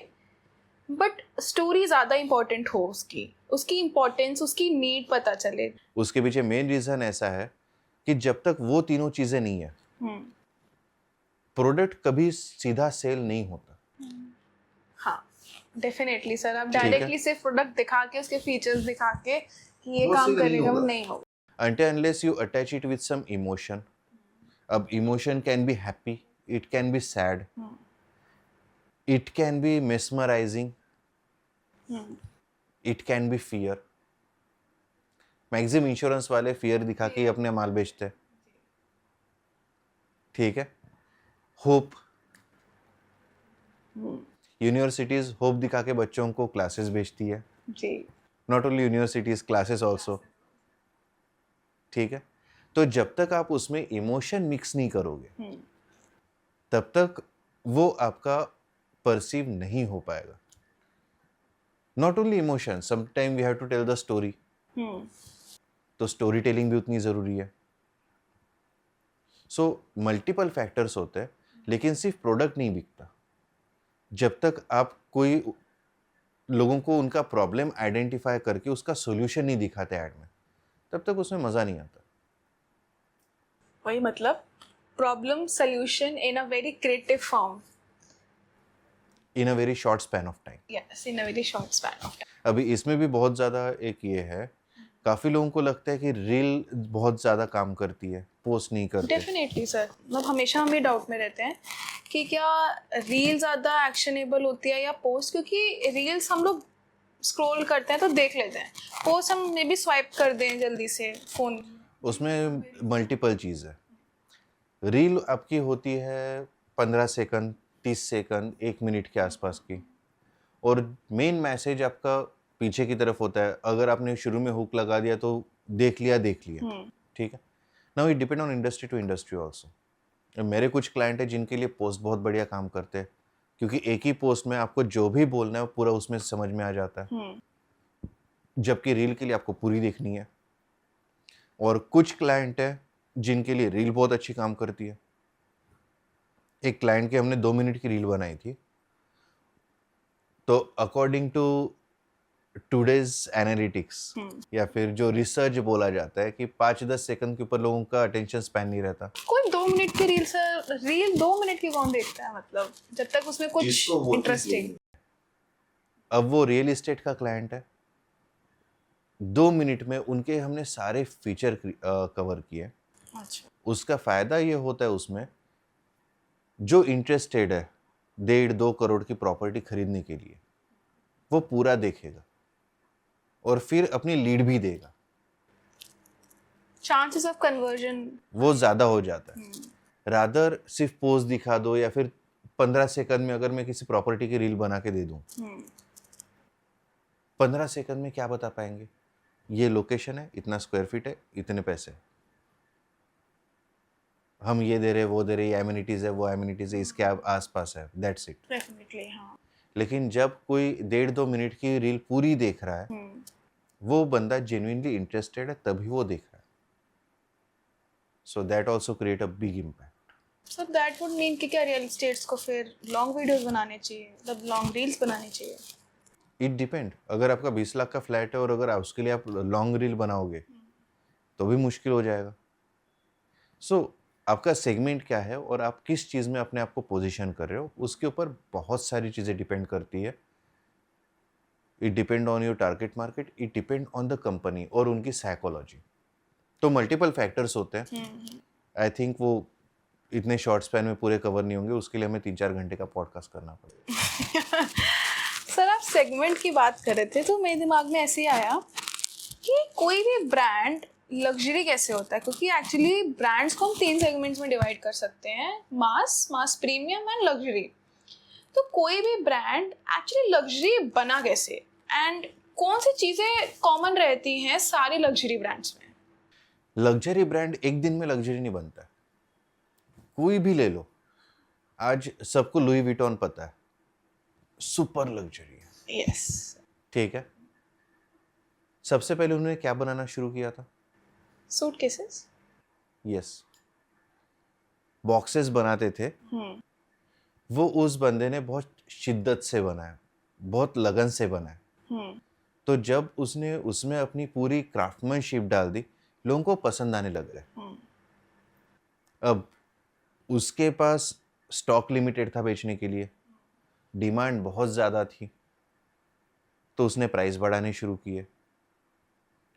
Speaker 2: बट स्टोरी ज़्यादा इम्पोर्टेंट हो, उसकी इम्पोर्टेंस, उसकी नीड पता चले।
Speaker 1: उसके पीछे मेन रीजन ऐसा है कि जब तक वो तीनों चीजें नहीं है, प्रोडक्ट कभी सीधा सेल नहीं होता।
Speaker 2: हाँ, डेफिनेटली सर, आप
Speaker 1: ठीक है।
Speaker 2: डायरेक्टली सिर्फ प्रोडक्ट दिखा के, उसके फीचर्स दिखा के कि ये
Speaker 1: वो
Speaker 2: काम
Speaker 1: सेल नहीं
Speaker 2: करेगा, वो
Speaker 1: होगा।
Speaker 2: नहीं होगा।
Speaker 1: Until unless you attach it with some emotion. अब emotion can be happy, it can be sad, it can be mesmerizing, it can be fear. Maximum insurance वाले फियर दिखा के ही अपने माल बेचते हैं, ठीक है। होप, यूनिवर्सिटीज होप दिखा के बच्चों को क्लासेस बेचती है।
Speaker 2: जी,
Speaker 1: not only universities, classes also, ठीक है। तो जब तक आप उसमें इमोशन मिक्स नहीं करोगे तब तक वो आपका परसीव नहीं हो पाएगा। Not only emotion, sometime we have to tell the story, तो स्टोरी टेलिंग भी उतनी जरूरी है। सो मल्टीपल फैक्टर्स होते हैं, लेकिन सिर्फ प्रोडक्ट नहीं बिकता। जब तक आप कोई लोगों को उनका प्रॉब्लम आइडेंटिफाई करके उसका सोल्यूशन नहीं दिखाते ऐड में, तब तक उसमें मजा नहीं आता।
Speaker 2: वही मतलब problem solution in a very creative form,
Speaker 1: in a very short span of time.
Speaker 2: Yes, in a very short span of time.
Speaker 1: अभी इसमें भी बहुत ज़्यादा एक ये है, काफ़ी लोगों को लगता है कि रील बहुत ज़्यादा काम करती है, पोस्ट नहीं करते।
Speaker 2: डेफिनेटली सर, मतलब हमेशा हम ये डाउट में रहते हैं कि क्या रील ज़्यादा एक्शनेबल होती है या पोस्ट, क्योंकि रील्स हम लोग स्क्रॉल करते हैं तो देख लेते हैं, पोस्ट हम मे बी स्वाइप कर दें जल्दी से फ़ोन।
Speaker 1: उसमें मल्टीपल चीज़ है। रील आपकी होती है 15 सेकंड, 30 सेकंड, 1 मिनट के आसपास की, और मेन मैसेज आपका पीछे की तरफ होता है। अगर आपने शुरू में हुक लगा दिया तो देख लिया, ठीक है। Now it depend on industry to industry also. मेरे कुछ क्लाइंट है जिनके लिए पोस्ट बहुत बढ़िया काम करते हैं, क्योंकि एक ही पोस्ट में आपको जो भी बोलना है वो पूरा उसमें समझ में आ जाता है, जबकि रील के लिए आपको पूरी देखनी है। और कुछ क्लाइंट है जिनके लिए रील बहुत अच्छी काम करती है। एक क्लाइंट की हमने 2 मिनट की रील बनाई थी, तो अकॉर्डिंग टू टुडेज एनालिटिक्स या फिर जो रिसर्च बोला जाता है कि 5-10 सेकंड के ऊपर लोगों का अटेंशन स्पैन नहीं रहता।
Speaker 2: कोई 2 मिनट की रील सर, रील 2 मिनट की कौन देखता है, मतलब जब तक उसमें कुछ इंटरेस्टिंग।
Speaker 1: अब वो रियल एस्टेट का क्लाइंट है, 2 मिनट में उनके हमने सारे फीचर कवर किए।
Speaker 2: अच्छा,
Speaker 1: उसका फायदा ये होता है, उसमें जो इंटरेस्टेड है 1.5-2 करोड़ की प्रॉपर्टी खरीदने के लिए, वो पूरा देखेगा और फिर अपनी लीड भी देगा,
Speaker 2: चांसेस ऑफ कन्वर्जन
Speaker 1: वो ज्यादा हो जाता है। रादर सिर्फ पोस्ट दिखा दो, या फिर 15 सेकंड में अगर मैं किसी प्रॉपर्टी की रील बना के दे दूं, 15 सेकंड में क्या बता पाएंगे? ये लोकेशन है, इतना स्क्वायर फीट है, इतने पैसे, हम ये दे रहे, वो दे रहे, ये एमिनिटीज है, वो एमिनिटीज है, इसके आसपास है, दैट्स इट।
Speaker 2: डेफिनेटली, हाँ।
Speaker 1: लेकिन जब कोई 1.5-2 मिनट की रील पूरी देख रहा है, वो बंदा जेन्युइनली इंटरेस्टेड है, तभी वो देख रहा है। So that also create a big impact.
Speaker 2: So that would mean कि क्या रियल एस्टेट्स को फिर लॉन्ग वीडियोस बनाने चाहिए, मतलब लॉन्ग रील्स बनानी चाहिए?
Speaker 1: It depend. अगर आपका 20 लाख का फ्लैट है और अगर उसके लिए आप लॉन्ग रील बनाओगे तो भी मुश्किल हो जाएगा। सो आपका सेगमेंट क्या है और आप किस चीज़ में अपने आप को पोजीशन कर रहे हो, उसके ऊपर बहुत सारी चीज़ें डिपेंड करती है। It depend on your target market, it depend on the company और उनकी साइकोलॉजी। तो मल्टीपल फैक्टर्स होते हैं। आई थिंक वो इतने शॉर्ट स्पैन में पूरे कवर नहीं होंगे, उसके लिए हमें 3-4 घंटे का पॉडकास्ट करना पड़ेगा।
Speaker 2: सर, आप सेगमेंट की बात कर रहे थे तो मेरे दिमाग में ऐसे ही आया कि कोई भी ब्रांड लग्जरी कैसे होता है, क्योंकि एक्चुअली ब्रांड्स को हम 3 सेगमेंट्स में डिवाइड कर सकते हैं, मास प्रीमियम एंड लग्जरी। तो कोई भी ब्रांड एक्चुअली लग्जरी बना कैसे, एंड कौन सी चीज़ें कॉमन रहती हैं सारे लग्जरी ब्रांड्स में?
Speaker 1: लग्जरी ब्रांड एक दिन में लग्जरी नहीं बनता है। कोई भी ले लो, आज सबको लुई विटॉन पता है, सुपर लग्जरी है,
Speaker 2: यस।
Speaker 1: ठीक है। सबसे पहले उन्होंने क्या बनाना शुरू किया था?
Speaker 2: सूटकेसेस।
Speaker 1: यस, बॉक्सेस बनाते थे। वो उस बंदे ने बहुत शिद्दत से बनाया, बहुत लगन से बना है। तो जब उसने उसमें अपनी पूरी क्राफ्टमैनशिप डाल दी, लोगों को पसंद आने लग गए। अब उसके पास स्टॉक लिमिटेड था बेचने के लिए, डिमांड बहुत ज़्यादा थी, तो उसने प्राइस बढ़ाने शुरू किए,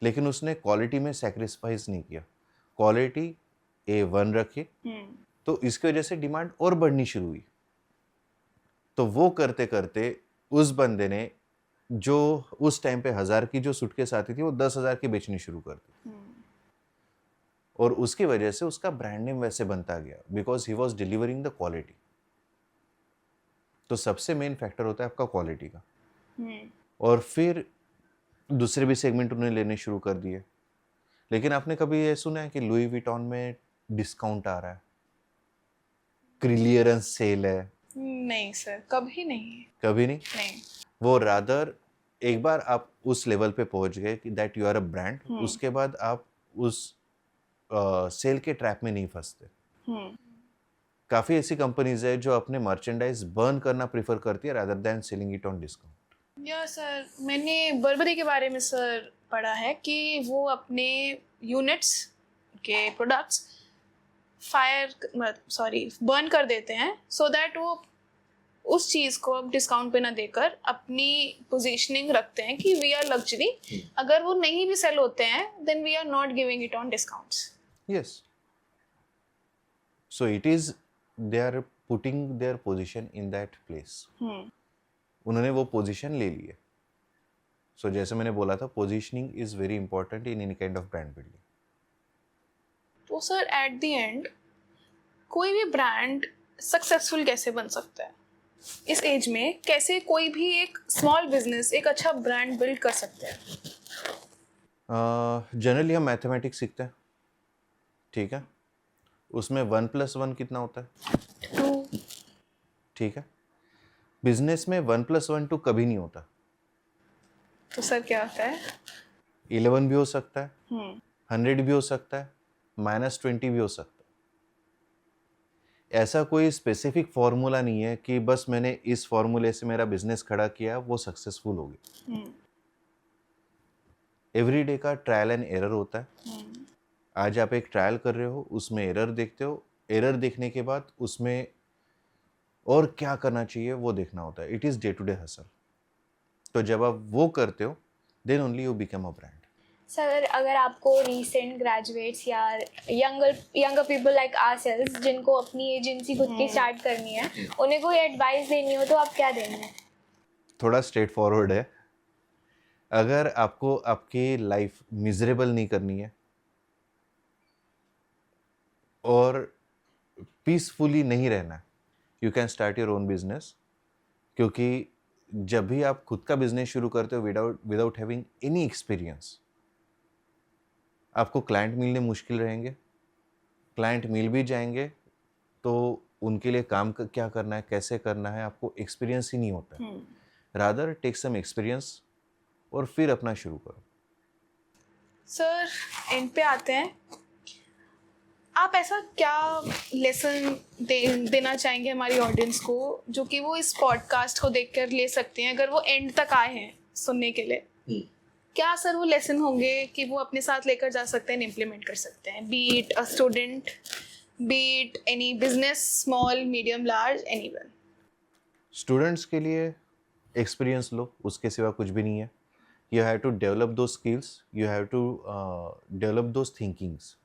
Speaker 1: लेकिन उसने क्वालिटी में सैक्रिफाइस नहीं किया, क्वालिटी A1 रखी। तो इसकी वजह से डिमांड और बढ़नी शुरू हुई। तो वो करते करते उस बंदे ने जो उस टाइम पे 1000 की जो सूटकेस आती थी वो 10,000 की बेचनी शुरू कर दी। और उसकी वजह से उसका ब्रांड नेम वैसे बनता गया, because he was delivering the quality. तो सबसे मेन फैक्टर होता है आपका क्वालिटी का। और फिर दूसरे भी सेगमेंट उन्होंने लेने शुरू कर दिए। लेकिन आपने कभी ये सुना है कि लुई विटॉन में डिस्काउंट आ रहा है, क्लियरेंस सेल है?
Speaker 2: नहीं सर, कभी नहीं।
Speaker 1: कभी नहीं।
Speaker 2: नहीं।
Speaker 1: वो रादर एक बार आप उस लेवल पे पहुंच गए कि that you are a brand, उसके बाद आप उस सेल के ट्रैप में नहीं फंसते। काफी ऐसी कंपनीज है जो अपने मर्चेंडाइज बर्न करना प्रेफर करती है rather than selling it on discount.
Speaker 2: या सर, मैंने बर्बरी के बारे में सर पढ़ा है कि वो अपने यूनिट्स के प्रोडक्ट्स बर्न कर देते हैं, सो दैट वो उस चीज़ को अब डिस्काउंट पे ना देकर अपनी पोजीशनिंग रखते हैं कि वी आर लग्जरी। अगर वो नहीं भी सेल होते हैं then we are not giving it on discounts.
Speaker 1: Yes, so it is they are putting their position in that place. उन्होंने वो पोजीशन ले ली है। सो जैसे मैंने बोला था, positioning is very important in any kind of brand building.
Speaker 2: तो sir at the end कोई भी ब्रांड सक्सेसफुल कैसे बन सकता है इस एज में? कैसे कोई भी एक स्मॉल बिजनेस एक अच्छा ब्रांड बिल्ड कर सकते हैं?
Speaker 1: जनरली हम मैथमेटिक्स सीखते हैं, ठीक है? उसमें 1+1 कितना होता है?
Speaker 2: 2।
Speaker 1: ठीक है। बिजनेस में 1+1 2 कभी नहीं होता।
Speaker 2: तो सर क्या होता है?
Speaker 1: 11 भी हो सकता है, 100 भी हो सकता है, -20 भी हो सकता है। ऐसा कोई स्पेसिफिक फॉर्मूला नहीं है कि बस मैंने इस फॉर्मूले से मेरा बिजनेस खड़ा किया वो सक्सेसफुल हो गया। एवरी डे का ट्रायल एंड एरर होता है। आज आप एक ट्रायल कर रहे हो, उसमें एरर देखते हो, एरर देखने के बाद उसमें और क्या करना चाहिए वो देखना होता है। It is day to day hustle. तो जब आप वो करते हो then only you become a brand.
Speaker 3: Sir, अगर आपको रीसेंट ग्रेजुएट्स या यंगर पीपल लाइक आवरसेल्व्स जिनको अपनी एजेंसी खुद की स्टार्ट करनी है, उन्हें कोई एडवाइस देनी हो तो आप क्या देंगे?
Speaker 1: थोड़ा स्ट्रेट फॉरवर्ड है। अगर आपको आपकी लाइफ मिजरेबल नहीं करनी है और पीसफुली नहीं रहना है, you can start your own business. क्योंकि जब भी आप खुद का बिजनेस शुरू करते हो विदाउट हैविंग एनी एक्सपीरियंस, आपको क्लाइंट मिलने मुश्किल रहेंगे। क्लाइंट मिल भी जाएंगे तो उनके लिए काम क्या करना है, कैसे करना है, आपको एक्सपीरियंस ही नहीं होता है। रादर टेक सम एक्सपीरियंस और फिर अपना शुरू करो।
Speaker 2: सर एंड पे आते हैं, आप ऐसा क्या लेसन देना चाहेंगे हमारी ऑडियंस को जो कि वो इस पॉडकास्ट को देखकर ले सकते हैं अगर वो एंड तक आए हैं सुनने के लिए? क्या सर वो लेसन होंगे कि वो अपने साथ लेकर जा सकते हैं, इम्प्लीमेंट कर सकते हैं? B it a student, B it any business, small, medium, large, anyone.
Speaker 1: Students के लिए एक्सपीरियंस लो, उसके सिवा कुछ भी नहीं है। यू हैव टू डेवलप दो skills, you have to develop those thinkings.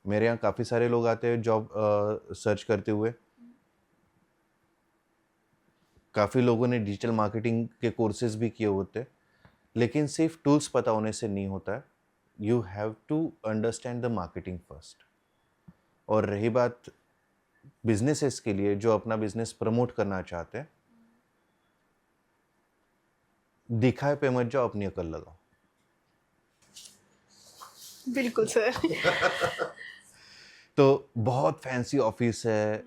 Speaker 1: मेरे यहाँ काफ़ी सारे लोग आते हैं जॉब सर्च करते हुए। काफ़ी लोगों ने डिजिटल मार्केटिंग के कोर्सेज भी किए होते हैं, लेकिन सिर्फ टूल्स पता होने से नहीं होता है। You have to understand the marketing first. और रही बात बिजनेसेस के लिए जो अपना बिजनेस प्रमोट करना चाहते हैं, दिखाए पे मत जाओ, अपनी अकल लगाओ।
Speaker 2: बिल्कुल सर।
Speaker 1: तो बहुत फैंसी ऑफिस है,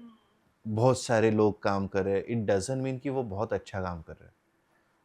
Speaker 1: बहुत सारे लोग काम कर रहे हैं, इट डजंट मीन कि वो बहुत अच्छा काम कर रहे हैं।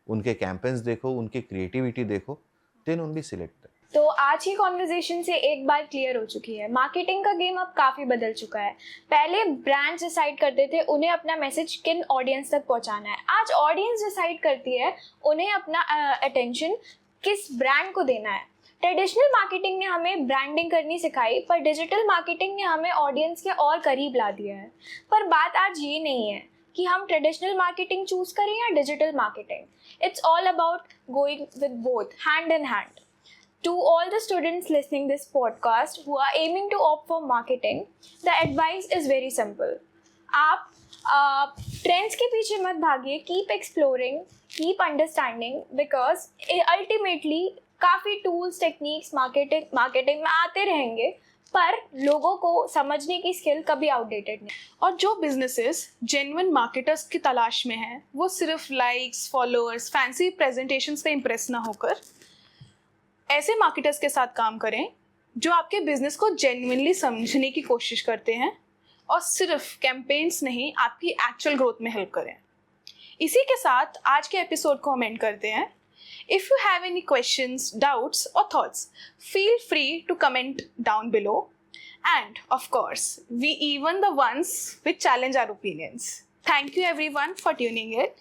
Speaker 1: उनके कैंपेन्स देखो, उनकी क्रिएटिविटी देखो, देन ओनली सिलेक्ट।
Speaker 3: तो आज की कॉन्वर्जेशन से एक बार क्लियर हो चुकी है, मार्केटिंग का गेम अब काफ़ी बदल चुका है। पहले ब्रांड्स डिसाइड करते थे उन्हें अपना मैसेज किन ऑडियंस तक पहुंचाना है, आज ऑडियंस डिसाइड करती है उन्हें अपना अटेंशन किस ब्रांड को देना है। ट्रेडिशनल मार्केटिंग ने हमें ब्रांडिंग करनी सिखाई, पर डिजिटल मार्केटिंग ने हमें ऑडियंस के और करीब ला दिया है। पर बात आज ये नहीं है कि हम ट्रेडिशनल मार्केटिंग चूज करें या digital marketing. It's all about going with both hand in hand. To all the students listening this podcast who are aiming to opt for marketing, the advice is very simple. आप trends के पीछे मत भागिए, keep exploring, keep understanding, because ultimately काफ़ी tools techniques marketing में आते रहेंगे, पर लोगों को समझने की स्किल कभी आउटडेटेड नहीं।
Speaker 2: और जो बिजनेसेस जेन्युइन मार्केटर्स की तलाश में हैं, वो सिर्फ लाइक्स, फॉलोअर्स, फैंसी प्रेजेंटेशंस पे इम्प्रेस ना होकर ऐसे मार्केटर्स के साथ काम करें जो आपके बिजनेस को जेन्युइनली समझने की कोशिश करते हैं और सिर्फ कैंपेन्स नहीं, आपकी एक्चुअल ग्रोथ में हेल्प करें। इसी के साथ आज के एपिसोड को हम एंड करते हैं। If you have any questions, doubts or thoughts, feel free to comment down below. And of course, we even the ones which challenge our opinions. Thank you everyone for tuning in.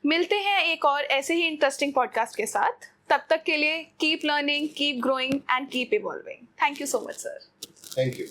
Speaker 2: मिलते हैं एक और ऐसे ही interesting podcast के साथ। तब तक के लिए keep learning, keep growing and keep evolving. Thank you so much, sir.
Speaker 1: Thank you.